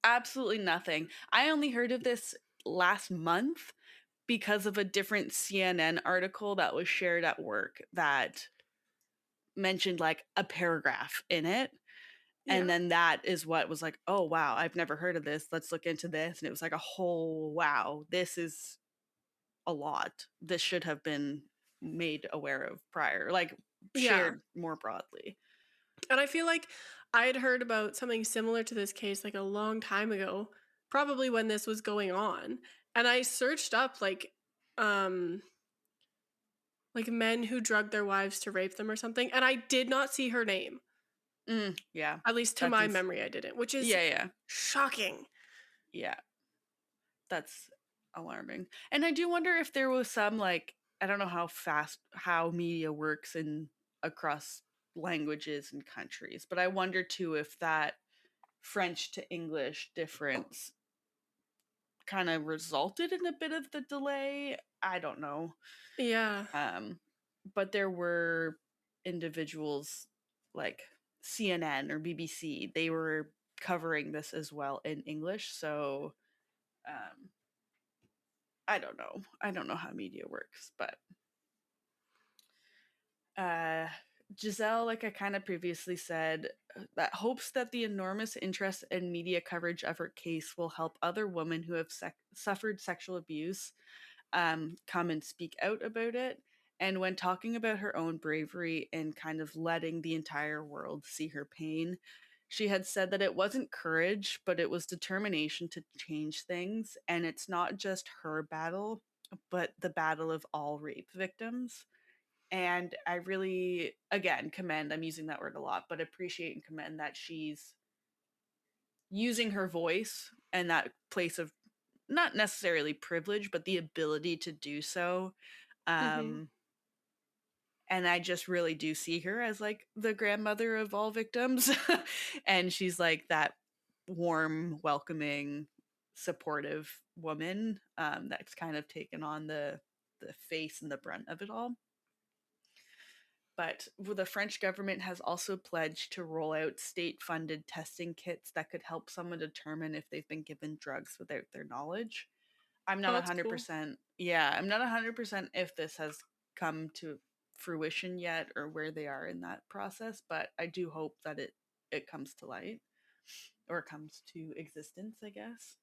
Absolutely nothing. I only heard of this last month because of a different CNN article that was shared at work that mentioned like a paragraph in it. Yeah. And then that is what was like, oh, wow, I've never heard of this. Let's look into this. And it was like a whole, wow, this is a lot. This should have been made aware of prior, like Yeah. shared more broadly. And I feel like I had heard about something similar to this case like a long time ago, probably when this was going on. And I searched up like men who drugged their wives to rape them or something, and I did not see her name. Yeah. At least to That's my memory I didn't, which is yeah. shocking. Yeah. That's alarming. And I do wonder if there was some like, I don't know how media works in across languages and countries, but I wonder too if that French to English difference kind of resulted in a bit of the delay. I don't know. Yeah. But there were individuals like CNN or BBC, they were covering this as well in English. So I don't know. I don't know how media works, but Gisèle, like I kind of previously said, that hopes that the enormous interest and media coverage of her case will help other women who have suffered sexual abuse come and speak out about it. And when talking about her own bravery and kind of letting the entire world see her pain, she had said that it wasn't courage, but it was determination to change things. And it's not just her battle, but the battle of all rape victims. And I really, again, commend, I'm using that word a lot, but appreciate and commend that she's using her voice and that place of not necessarily privilege, but the ability to do so. Mhm. Um, and I just really do see her as like the grandmother of all victims. And she's like that warm, welcoming, supportive woman that's kind of taken on the face and the brunt of it all. But the French government has also pledged to roll out state funded testing kits that could help someone determine if they've been given drugs without their knowledge. I'm Oh, not that's cool. 100%. Yeah, I'm not 100% if this has come to fruition yet or where they are in that process, but I do hope that it comes to light or comes to existence, I guess.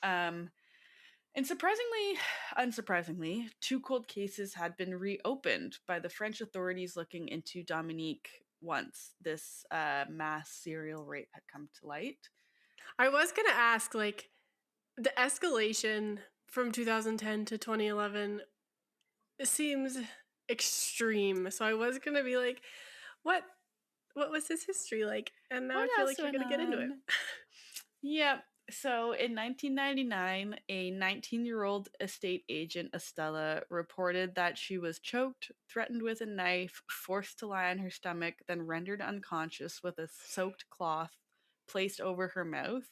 Um and unsurprisingly, two cold cases had been reopened by the French authorities looking into Dominique once this mass serial rape had come to light. I was gonna ask, like, the escalation from 2010 to 2011 seems extreme. So I was gonna be like, what what was his history like? And now I What feel else like you're went gonna get into it. on? Yep. So in 1999, a 19-year-old estate agent, Estella, reported that she was choked, threatened with a knife, forced to lie on her stomach, then rendered unconscious with a soaked cloth placed over her mouth.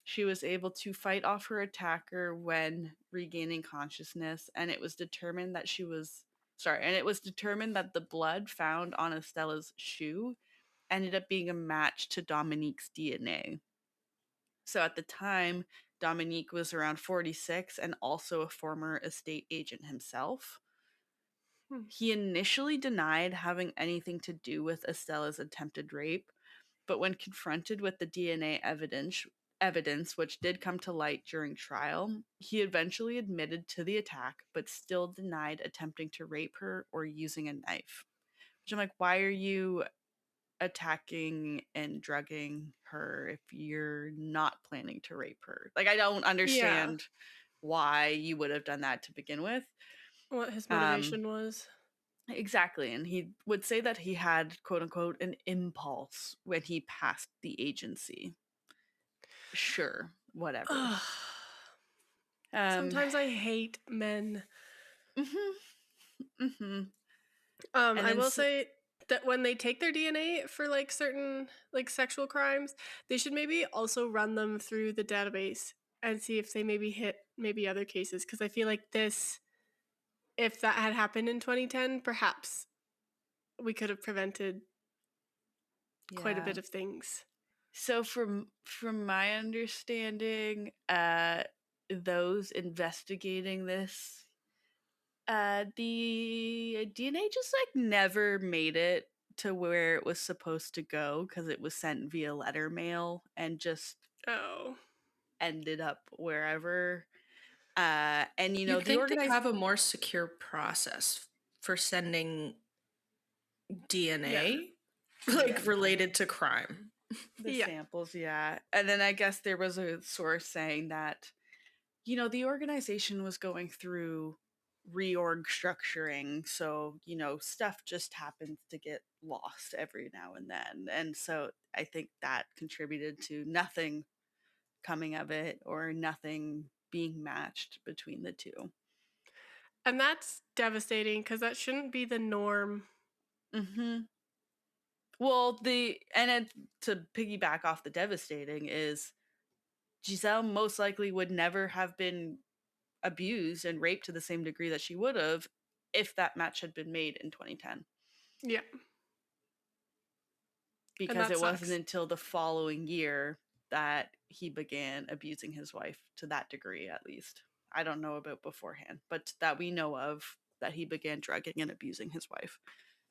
She was able to fight off her attacker when regaining consciousness, and it was determined that the blood found on Estella's shoe ended up being a match to Dominique's DNA. So at the time, Dominique was around 46 and also a former estate agent himself. Hmm. He initially denied having anything to do with Estella's attempted rape, but when confronted with the DNA evidence which did come to light during trial, he eventually admitted to the attack but still denied attempting to rape her or using a knife. Which I'm like, why are you attacking and drugging her if you're not planning to rape her? Like, I don't Yeah, understand why you would have done that to begin with. what his Um, motivation was. exactly. And he would say that he had, quote unquote, an impulse when he passed the agency. Sure, whatever. Ugh. Um, Sometimes I hate men. mhm, mhm. And I then, will say that when they take their DNA for like certain like sexual crimes, they should maybe also run them through the database and see if they maybe hit maybe other cases. Because I feel like this, if that had happened in 2010, perhaps we could have prevented quite a yeah. bit of things. So from my understanding, those investigating this, the DNA just like never made it to where it was supposed to go because it was sent via letter mail and just Oh, ended up wherever. And You'd the think they'd organized have a more secure process for sending yeah, DNA, yeah, like related to crime. the yeah. samples, yeah. And then I guess there was a source saying that the organization was going through reorg structuring. So, stuff just happens to get lost every now and then. And so I think that contributed to nothing coming of it or nothing being matched between the two. And that's devastating because that shouldn't be the norm. Hmm. Well, to piggyback off the devastating is Giselle most likely would never have been abused and raped to the same degree that she would have if that match had been made in 2010, Yeah, and because that it wasn't sucks. until the following year that he began abusing his wife to that degree, at least. I don't know about beforehand, but that we know of, that he began drugging and abusing his wife.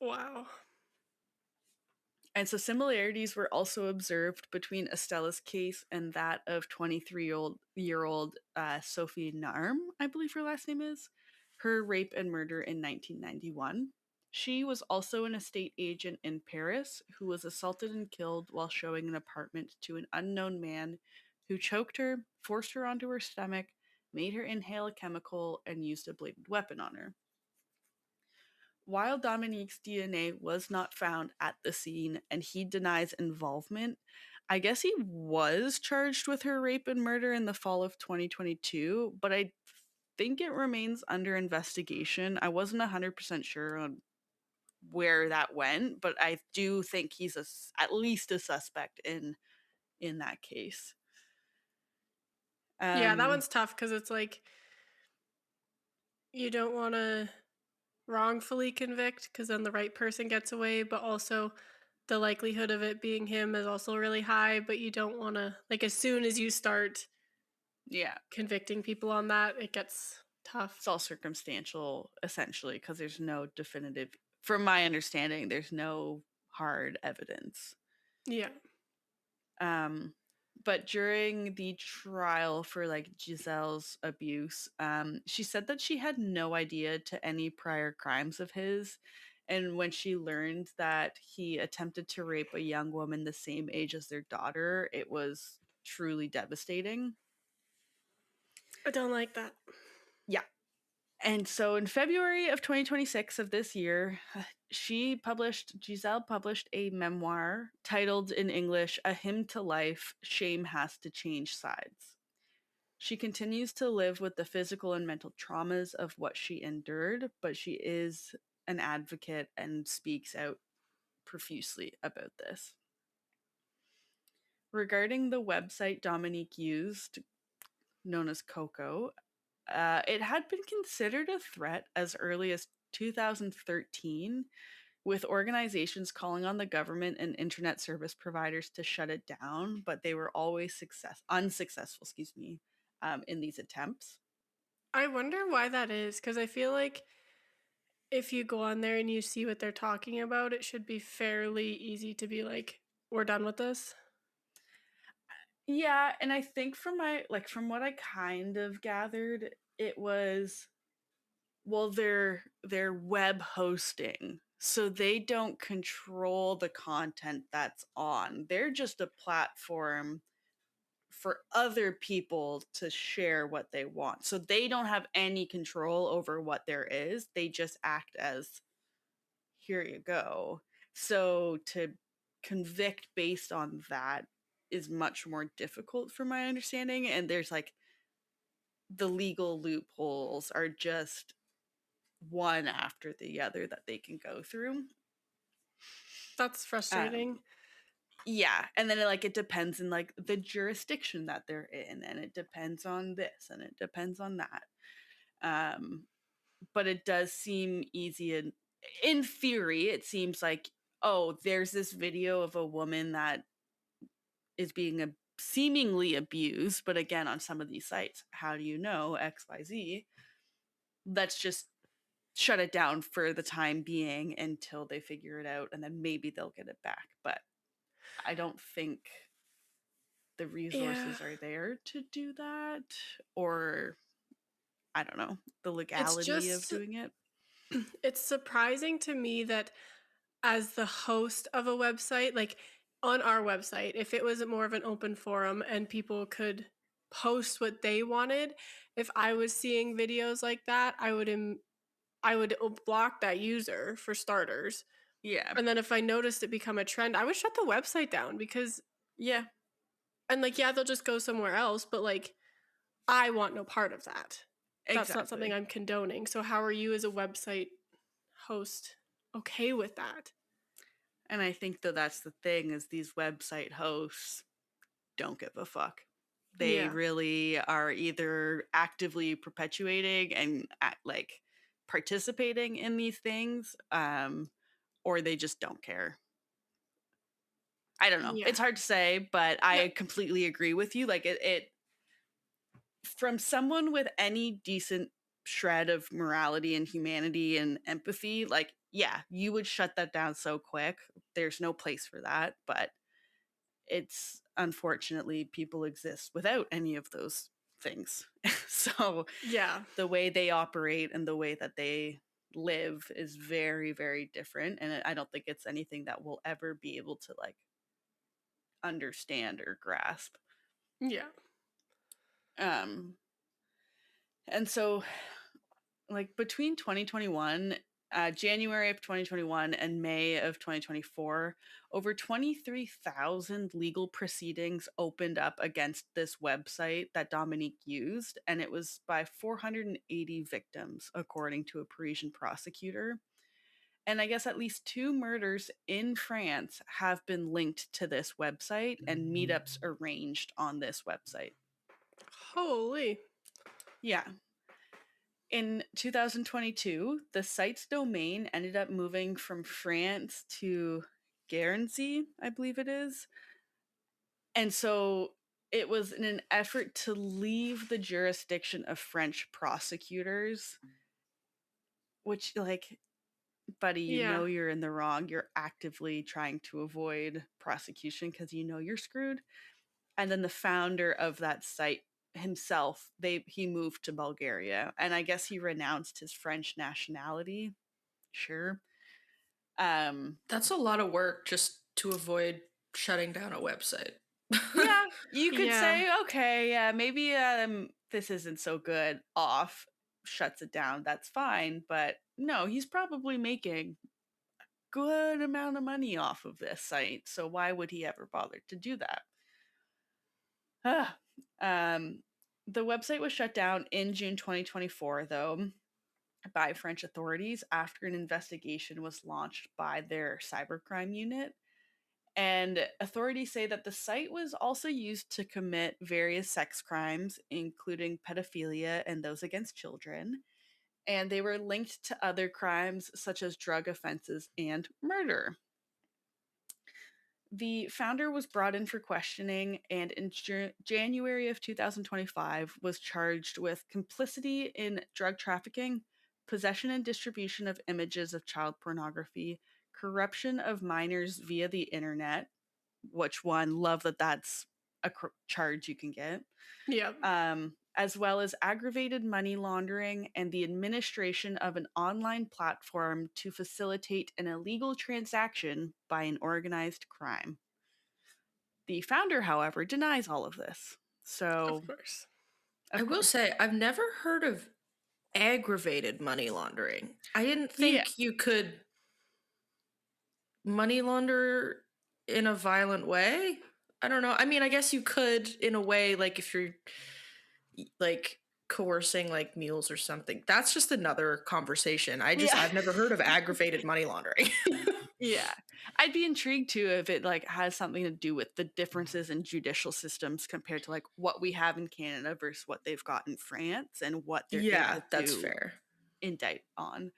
Wow. And so similarities were also observed between Estella's case and that of 23-year-old Sophie Narm, I believe her last name is, her rape and murder in 1991. She was also an estate agent in Paris who was assaulted and killed while showing an apartment to an unknown man who choked her, forced her onto her stomach, made her inhale a chemical, and used a bladed weapon on her. While Dominique's DNA was not found at the scene and he denies involvement, I guess he was charged with her rape and murder in the fall of 2022, but I think it remains under investigation. I wasn't 100% sure on where that went, but I do think he's at least a suspect in that case. Yeah, that one's tough because it's like you don't want to wrongfully convict because then the right person gets away, but also the likelihood of it being him is also really high. But you don't want to, like, as soon as you start Yeah, convicting people on that, it gets tough. it's all circumstantial essentially because there's no definitive, from my understanding, there's no hard evidence. Yeah. But during the trial for like Giselle's abuse, she said that she had no idea to any prior crimes of his. And when she learned that he attempted to rape a young woman the same age as their daughter, it was truly devastating. I don't like that. Yeah. And so in February of 2026 of this year, Giselle published a memoir titled in English, A Hymn to Life, Shame Has to Change Sides. She continues to live with the physical and mental traumas of what she endured, but she is an advocate and speaks out profusely about this. Regarding the website Dominique used, known as Coco, it had been considered a threat as early as 2013, with organizations calling on the government and internet service providers to shut it down, but they were always unsuccessful, in these attempts. I wonder why that is because I feel like if you go on there and you see what they're talking about, it should be fairly easy to be like, we're done with this. Yeah, and I think from what I kind of gathered, it was, well, they're web hosting. So they don't control the content that's on. They're just a platform for other people to share what they want. So they don't have any control over what there is. They just act as, here you go. So to convict based on that is much more difficult from my understanding. And there's like the legal loopholes are just one after the other that they can go through. That's frustrating. Yeah, and then it depends in like the jurisdiction that they're in, and it depends on this and it depends on that. But it does seem easy, and in theory it seems like, oh, there's this video of a woman that is being seemingly abused, but again, on some of these sites, how do you know XYZ? Let's just shut it down for the time being until they figure it out, and then maybe they'll get it back. But I don't think the resources are there to do that, or I don't know, the It's legality of just, doing it. it's surprising to me that as the host of a website, like on our website, if it was more of an open forum and people could post what they wanted, if I was seeing videos like that, I would block that user for starters. Yeah. And then if I noticed it become a trend, I would shut the website down because, Yeah. and like, yeah, they'll just go somewhere else, but like, I want no part of that. That's not something Exactly. I'm condoning. So how are you as a website host okay with that? And I think that's the thing, is these website hosts don't give a fuck. They Yeah. really are either actively perpetuating and participating in these things, or they just don't care. I don't know. Yeah. It's hard to say, but I Yep. completely agree with you. Like it from someone with any decent shred of morality and humanity and empathy, like, yeah, you would shut that down so quick. There's no place for that, but it's unfortunately people exist without any of those things. So Yeah. the way they operate and the way that they live is very, very different. And I don't think it's anything that we'll ever be able to like understand or grasp. Yeah. Um, and so like between 2021 January of 2021 and May of 2024, over 23,000 legal proceedings opened up against this website that Dominique used, and it was by 480 victims, according to a Parisian prosecutor. And I guess at least 2 murders in France have been linked to this website and meetups arranged on this website. Holy. Yeah. In 2022, the site's domain ended up moving from France to Guernsey, I believe it is. And so it was in an effort to leave the jurisdiction of French prosecutors, which, like, buddy, you Yeah. know you're in the wrong. You're actively trying to avoid prosecution because you know you're screwed. And then the founder of that site himself, he moved to Bulgaria, and I guess he renounced his French nationality. Sure. That's a lot of work just to avoid shutting down a website. Yeah, you could Yeah. say, okay, yeah, maybe this isn't so good. Off, shuts it down. That's fine, but no, he's probably making a good amount of money off of this site. So why would he ever bother to do that? The website was shut down in June 2024, though, by French authorities after an investigation was launched by their cybercrime unit. And authorities say that the site was also used to commit various sex crimes, including pedophilia and those against children. And they were linked to other crimes such as drug offenses and murder. The founder was brought in for questioning and in January of 2025 was charged with complicity in drug trafficking, possession and distribution of images of child pornography, corruption of minors via the internet, which one love that that's a charge you can get, Yeah. as well as aggravated money laundering and the administration of an online platform to facilitate an illegal transaction by an organized crime. The founder, however, denies all of this. So, Of course. I of will course. say, I've never heard of aggravated money laundering. I didn't Yeah. think you could money launder in a violent way. I don't know. I mean, I guess you could in a way, like if you're like coercing like mules or something. That's just another conversation. Yeah. I've never heard of aggravated money laundering. Yeah. I'd be intrigued too if it like has something to do with the differences in judicial systems compared to like what we have in Canada versus what they've got in France and what they're Yeah, able that's to fair. indict on.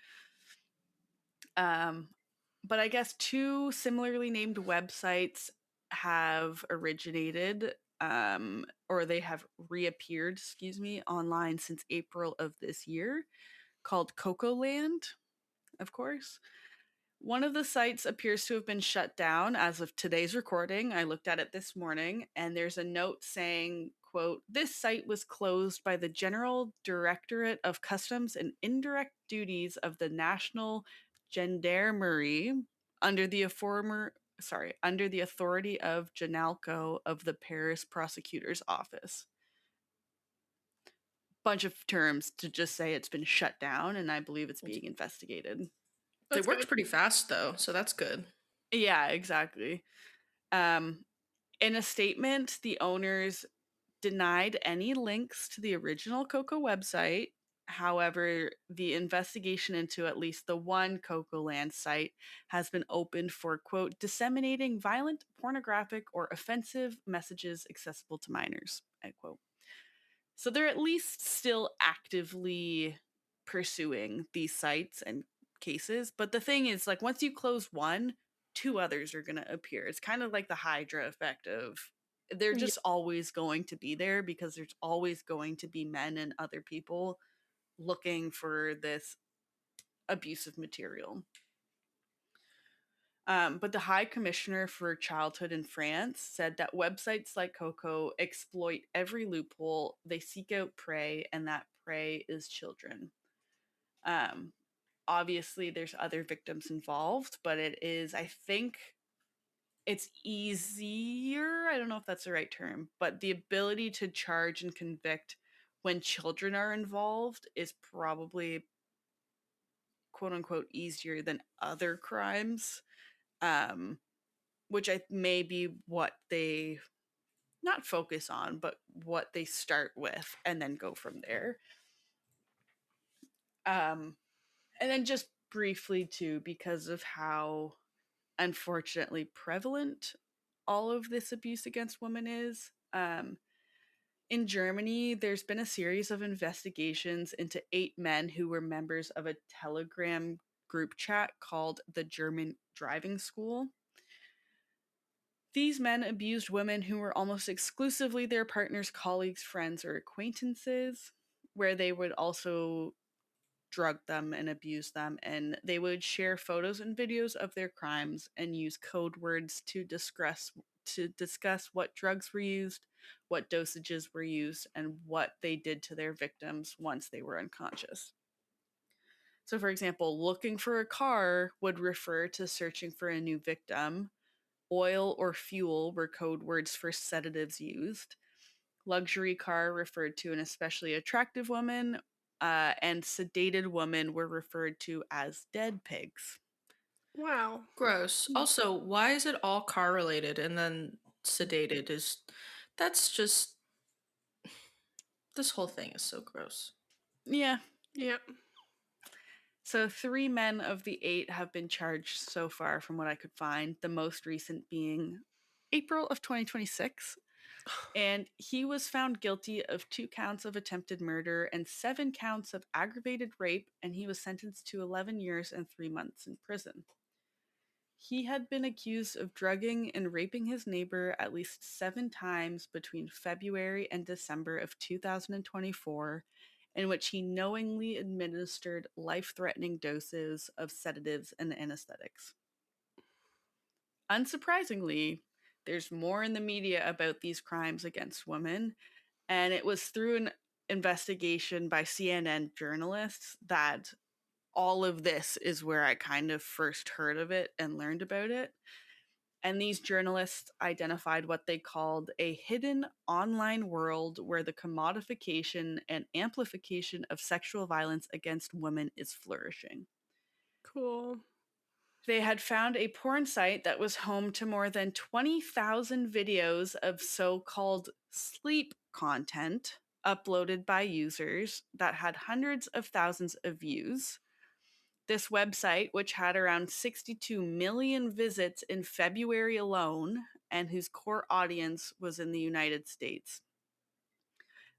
But I guess 2 similarly named websites have originated or they have reappeared, excuse me, online since April of this year, called Coco Land, of course. One of the sites appears to have been shut down as of today's recording. I looked at it this morning, and there's a note saying, quote, "This site was closed by the General Directorate of Customs and Indirect Duties of the National Gendarmerie under the under the authority of Janalco of the Paris Prosecutor's Office." Bunch of terms to just say it's been shut down, and I believe it's being investigated. They That's worked good. pretty fast though, so that's good. Yeah, exactly. Um, in a statement, the owners denied any links to the original Coco website. However, the investigation into at least the one Coco Land site has been opened for, quote, disseminating violent, pornographic, or offensive messages accessible to minors, end quote. So they're at least still actively pursuing these sites and cases. But the thing is, like, once you close one, 2 others are going to appear. It's kind of like the Hydra effect of they're Yeah. just always going to be there because there's always going to be men and other people looking for this abusive material. But the High Commissioner for Childhood in France said that websites like Coco exploit every loophole, they seek out prey, and that prey is children. Um, Obviously, there's other victims involved, but it is, I think, it's easier. I don't know if that's the right term, but the ability to charge and convict when children are involved is probably quote unquote easier than other crimes, which I may be what they not focus on, but what they start with and then go from there. And then just briefly too, because of how unfortunately prevalent all of this abuse against women is. In Germany, there's been a series of investigations into 8 men who were members of a Telegram group chat called the German Driving School. These men abused women who were almost exclusively their partner's colleagues, friends, or acquaintances, where they would also drug them and abuse them, and they would share photos and videos of their crimes and use code words to discuss what drugs were used, what dosages were used, and what they did to their victims once they were unconscious. So, for example, looking for a car would refer to searching for a new victim. Oil or fuel were code words for sedatives used. Luxury car referred to an especially attractive woman, and sedated women were referred to as dead pigs. Wow. Gross. Also, why is it all car related and then sedated is that's just this whole thing is so gross. Yeah. Yep. So 3 men of the 8 have been charged so far from what I could find, the most recent being April of 2026. And he was found guilty of 2 counts of attempted murder and 7 counts of aggravated rape, and he was sentenced to 11 years and 3 months in prison. He had been accused of drugging and raping his neighbor at least 7 times between February and December of 2024, in which he knowingly administered life-threatening doses of sedatives and anesthetics. Unsurprisingly, there's more in the media about these crimes against women, and it was through an investigation by CNN journalists that all of this is where I kind of first heard of it and learned about it. And these journalists identified what they called a hidden online world where the commodification and amplification of sexual violence against women is flourishing. Cool. They had found a porn site that was home to more than 20,000 videos of so-called sleep content uploaded by users that had hundreds of thousands of views. This website, which had around 62 million visits in February alone, and whose core audience was in the United States.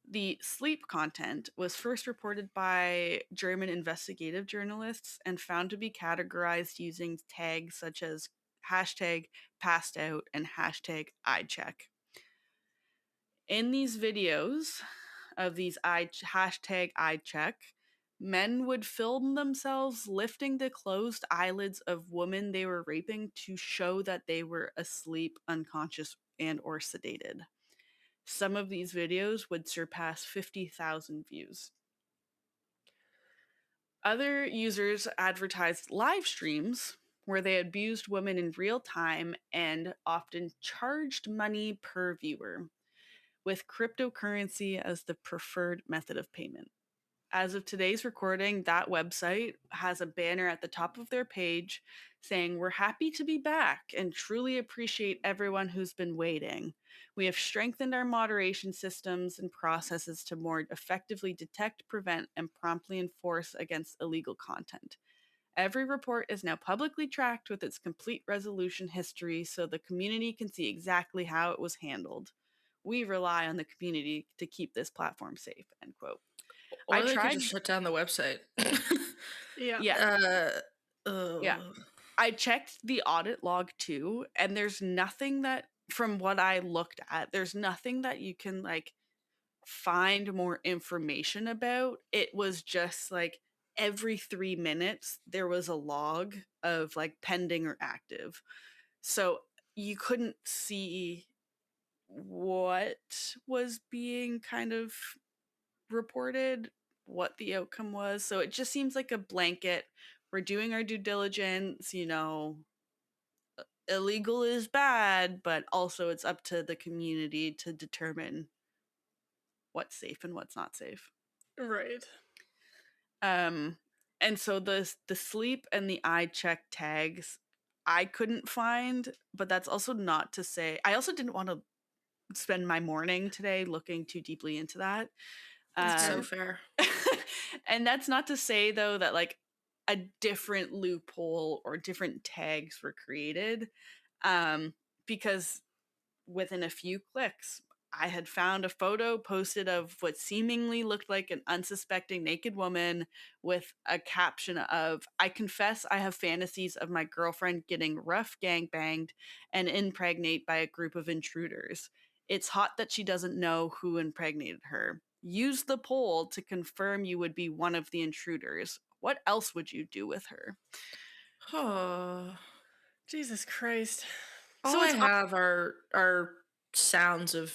The sleep content was first reported by German investigative journalists and found to be categorized using tags such as hashtag passed out and hashtag I check. In these videos of these hashtag I check, men would film themselves lifting the closed eyelids of women they were raping to show that they were asleep, unconscious, and or sedated. Some of these videos would surpass 50,000 views. Other users advertised live streams where they abused women in real time and often charged money per viewer, with cryptocurrency as the preferred method of payment. As of today's recording, that website has a banner at the top of their page saying, "We're happy to be back and truly appreciate everyone who's been waiting. We have strengthened our moderation systems and processes to more effectively detect, prevent, and promptly enforce against illegal content. Every report is now publicly tracked with its complete resolution history so the community can see exactly how it was handled. We rely on the community to keep this platform safe," end quote. Or I they could tried. just shut down the website. Yeah. Yeah. Yeah. I checked the audit log too, and there's nothing that, from what I looked at, there's nothing that you can like find more information about. It was just like every 3 minutes there was a log of like pending or active. So you couldn't see what was being kind of reported, what the outcome was. So it just seems like a blanket. We're doing our due diligence, illegal is bad, but also it's up to the community to determine what's safe and what's not safe. Right. Um, And so the sleep and the eye check tags I couldn't find, but that's also not to say I also didn't want to spend my morning today looking too deeply into that. That's so Um fair. and that's not to say though that like a different loophole or different tags were created. Because within a few clicks, I had found a photo posted of what seemingly looked like an unsuspecting naked woman with a caption of, I confess I have fantasies of my girlfriend getting rough gang banged and impregnate by a group of intruders. It's hot that she doesn't know who impregnated her. Use the poll to confirm you would be one of the intruders. What else would you do with her? Oh, Jesus Christ. all So I it's have are sounds of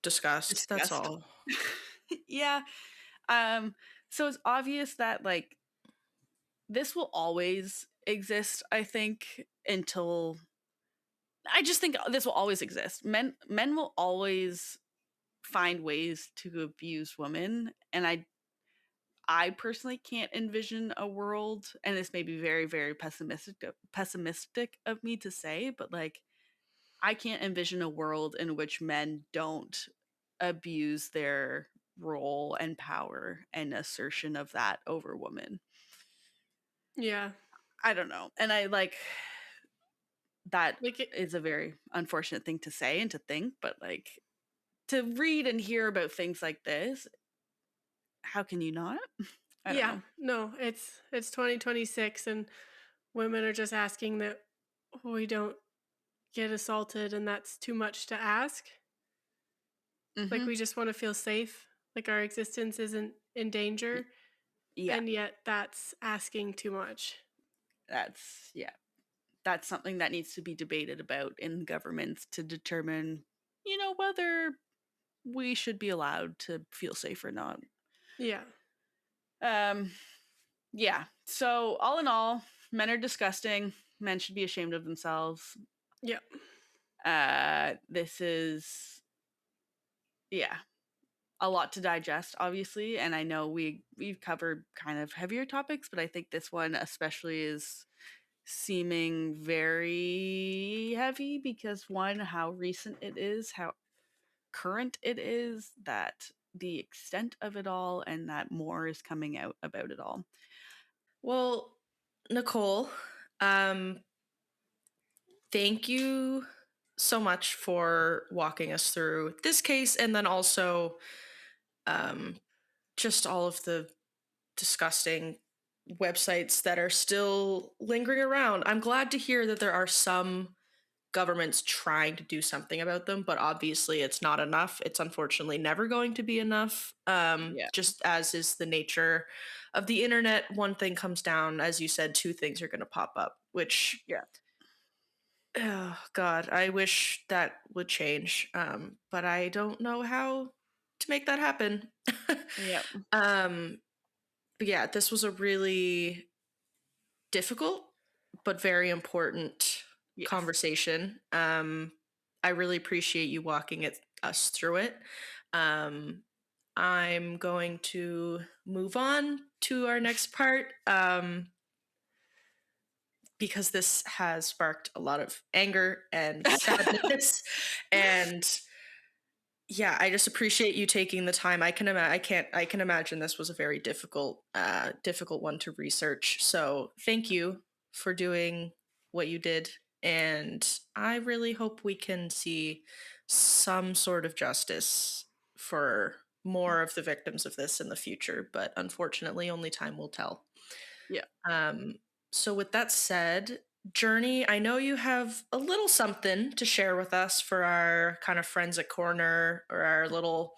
disgust. That's disgust. all. Yeah. Um, so it's obvious that like this will always exist, I think, until I just think this will always exist. Men will always find ways to abuse women, and I personally can't envision a world, and this may be very very pessimistic of me to say, but like I can't envision a world in which men don't abuse their role and power and assertion of that over women. Yeah. I don't know. And I like that Like it, is a very unfortunate thing to say and to think, but like to read and hear about things like this, how can you not? I don't yeah. know. No, it's 2026 and women are just asking that we don't get assaulted and that's too much to ask. Like Hmm. we just want to feel safe, like our existence isn't in danger, Yeah, and yet that's asking too much. yeah, that's something that needs to be debated about in governments to determine, whether we should be allowed to feel safe or not. Yeah. Um, yeah. So all in all, men are disgusting. Men should be ashamed of themselves. Yeah. This is, yeah, a lot to digest, obviously, and I know we've covered kind of heavier topics, but I think this one especially is seeming very heavy because one, how recent it is, how current it is, that the extent of it all, and that more is coming out about it all. Well, Nicole, um, thank you so much for walking us through this case and then also um, just all of the disgusting websites that are still lingering around. I'm glad to hear that there are some governments trying to do something about them, but obviously it's not enough. It's unfortunately never going to be enough. Yeah. Just as is the nature of the internet, one thing comes down, as you said, two things are going to pop up, which, Yeah. oh God, I wish that would change. But I don't know how to make that happen. Yeah. um, but yeah, this was a really difficult but very important Yes. conversation. I really appreciate you walking us through it. Um, I'm going to move on to our next part because this has sparked a lot of anger and sadness. And yeah, I just appreciate you taking the time. I can imagine this was a very difficult one to research. So thank you for doing what you did, and I really hope we can see some sort of justice for more of the victims of this in the future, but unfortunately only time will tell. Yeah. um so with that said, Journey, I know you have a little something to share with us for our kind of forensic corner or our little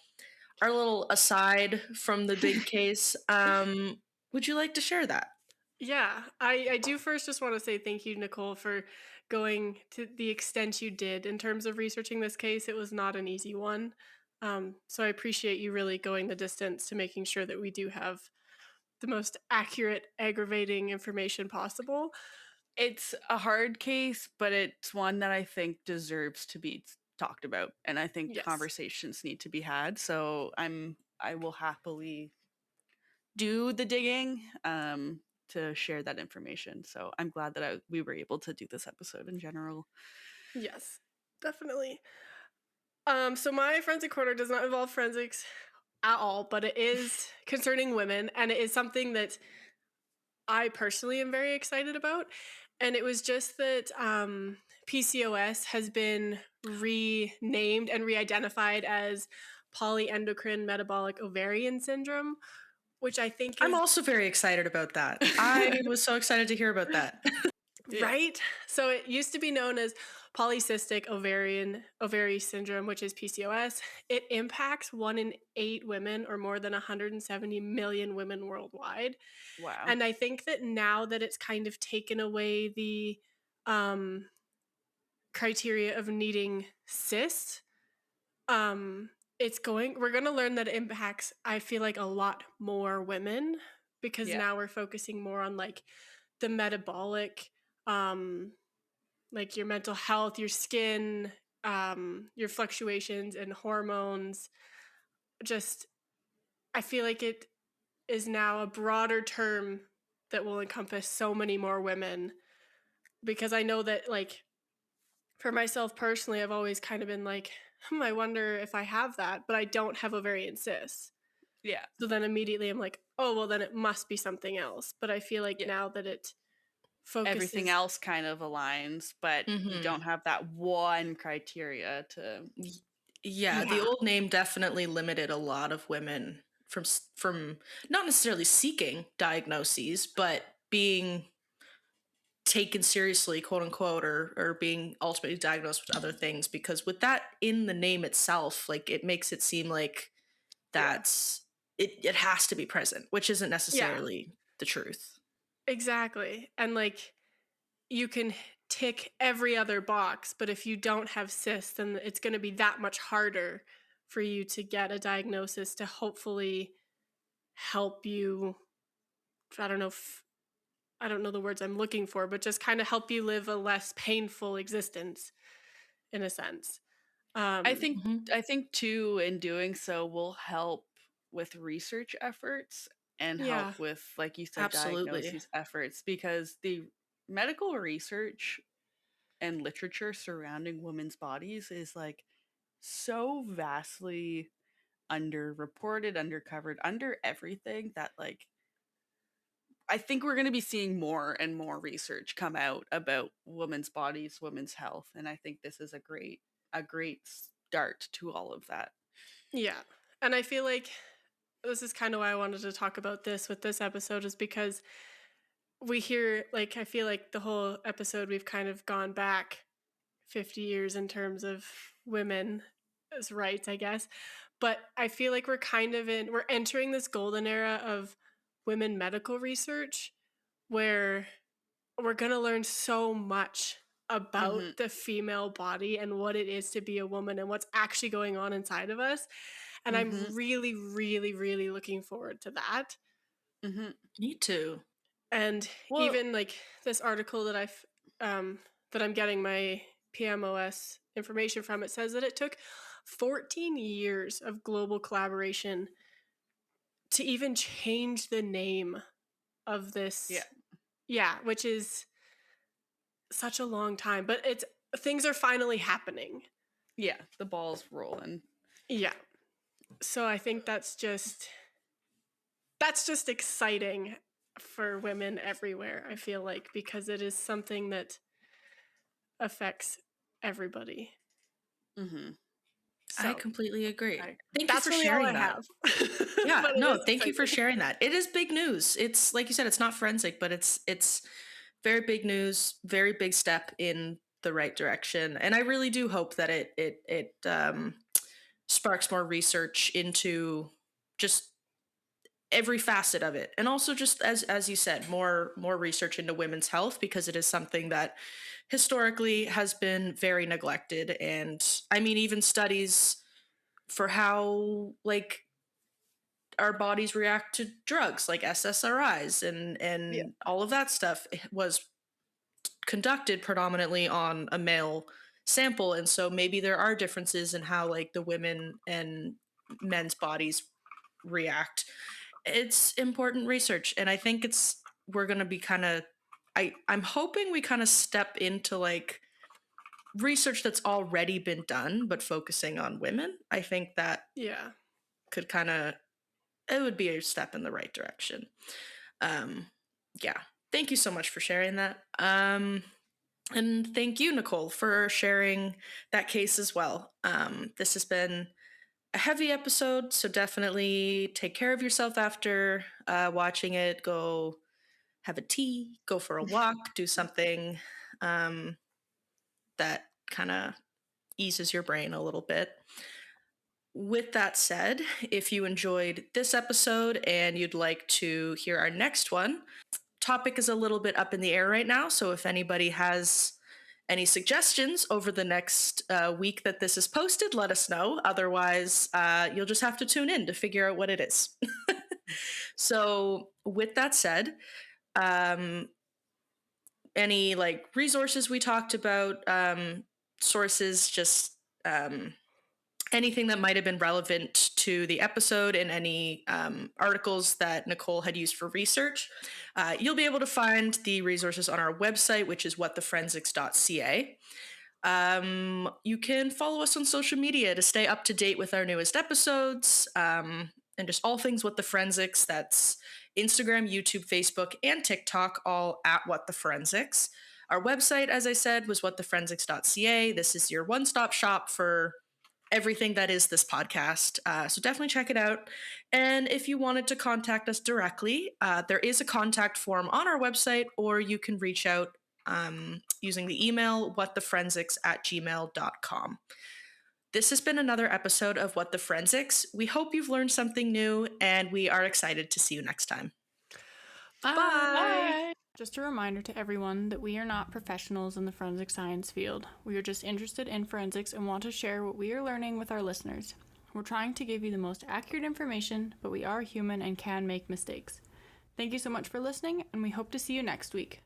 aside from the big case. Would you like to share that? Yeah. I do first just want to say thank you, Nicole, for going to the extent you did in terms of researching this case. It was not an easy one. So I appreciate you really going the distance to making sure that we do have the most accurate, aggravating information possible. It's a hard case, but it's one that I think deserves to be talked about, and I think Yes. conversations need to be had. So I will happily do the digging to share that information. So I'm glad that we were able to do this episode in general. Yes, definitely. So my forensic corner does not involve forensics at all, but it is concerning women, and it is something that I personally am very excited about. And it was just that PCOS has been renamed and re-identified as polyendocrine metabolic ovarian syndrome, which I think I'm is also very excited about that. I was so excited to hear about that. Yeah. right. So it used to be known as polycystic ovary syndrome, which is PCOS. It impacts 1 in 8 women, or more than 170 million women worldwide. Wow. And I think that now that it's kind of taken away the um, criteria of needing cysts, we're going to learn that it impacts, I feel like, a lot more women, because Yeah. now we're focusing more on like the metabolic, um, like your mental health, your skin, your fluctuations and hormones. Just, I feel like it is now a broader term that will encompass so many more women, because I know that, like, for myself personally, I've always kind of been like, I wonder if I have that, but I don't have ovarian cysts. Yeah. So then immediately I'm like, oh, well, then it must be something else. But I feel like Yeah. now that it Everything focuses, else kind of aligns, but you Mhm. don't have that one criteria to. Yeah, the yeah, old name definitely limited a lot of women from not necessarily seeking diagnoses, but being taken seriously, quote unquote, or being ultimately diagnosed with other things. Because with that in the name itself, like it makes it seem like Yeah. that's it has to be present, which isn't yeah, necessarily the truth. exactly. And like, you can tick every other box, but if you don't have cysts, then it's going to be that much harder for you to get a diagnosis to hopefully help you. I don't know if I don't know the words I'm looking for, but just kind of help you live a less painful existence in a sense. I Um, think Mhm. I think too, in doing so will help with research efforts and yeah, help with, like you said, Absolutely. diagnoses efforts, because the medical research and literature surrounding women's bodies is like so vastly underreported, undercovered, under everything, that like I think we're going to be seeing more and more research come out about women's bodies, women's health, and I think this is a great start to all of that. yeah. And I feel like this is kind of why I wanted to talk about this with this episode, is because we hear, like, I feel like the whole episode we've kind of gone back 50 years in terms of women as rights, I guess. But I feel like we're entering this golden era of women medical research, where we're going to learn so much Mhm. about the female body and what it is to be a woman and what's actually going on inside of us. And I'm Mhm. really, really, really looking forward to that. Mhm. Need to. And Well, even like this article that I'm getting my PMOS information from, it says that it took 14 years of global collaboration to even change the name of yeah. this. Yeah, which is such a long time, but it's things are finally happening. Yeah, the ball's rolling. Yeah. So I think that's just exciting for women everywhere, I feel like, because it is something that affects everybody. Mhm. I So completely agree. I Thank you that's for really all I sharing that. have. Yeah, But it no, is thank you for exciting. sharing that. It is big news. It's like you said, it's not forensic, but it's very big news, very big step in the right direction. And I really do hope that it sparks more research into just every facet of it. And also just as you said, more research into women's health, because it is something that historically has been very neglected. And I mean, even studies for how like our bodies react to drugs like SSRIs Yeah. and all of that stuff was conducted predominantly on a male sample, and so maybe there are differences in how like the women and men's bodies react. It's important research, and I think we're going to be kind of I'm hoping we kind of step into like research that's already been done but focusing on women. I think that Yeah. could kind of it would be a step in the right direction. Um yeah. Thank you so much for sharing that. And thank you, Nicole, for sharing that case as well. This has been a heavy episode, so definitely take care of yourself after watching it. Go have a tea, go for a walk, do something um, that kind of eases your brain a little bit. With that said, if you enjoyed this episode and you'd like to hear our next one, topic is a little bit up in the air right now. So if anybody has any suggestions over the next week that this is posted, let us know. Otherwise, you'll just have to tune in to figure out what it is. So, with that said, any like resources we talked about, sources, just anything that might have been relevant to the episode and any articles that Nicole had used for research. You'll be able to find the resources on our website, which is whattheforensics.ca. You can follow us on social media to stay up to date with our newest episodes and just all things What the Forensics. That's Instagram, YouTube, Facebook, and TikTok, all at What the Forensics. Our website, as I said, was whattheforensics.ca. This is your one-stop shop for everything that is this podcast. So definitely check it out. And if you wanted to contact us directly, there is a contact form on our website, or you can reach out using the email whattheforensics@gmail.com. This has been another episode of What the Forensics. We hope you've learned something new, and we are excited to see you next time. Bye. Bye. Just a reminder to everyone that we are not professionals in the forensic science field. We are just interested in forensics and want to share what we are learning with our listeners. We're trying to give you the most accurate information, but we are human and can make mistakes. Thank you so much for listening, and we hope to see you next week.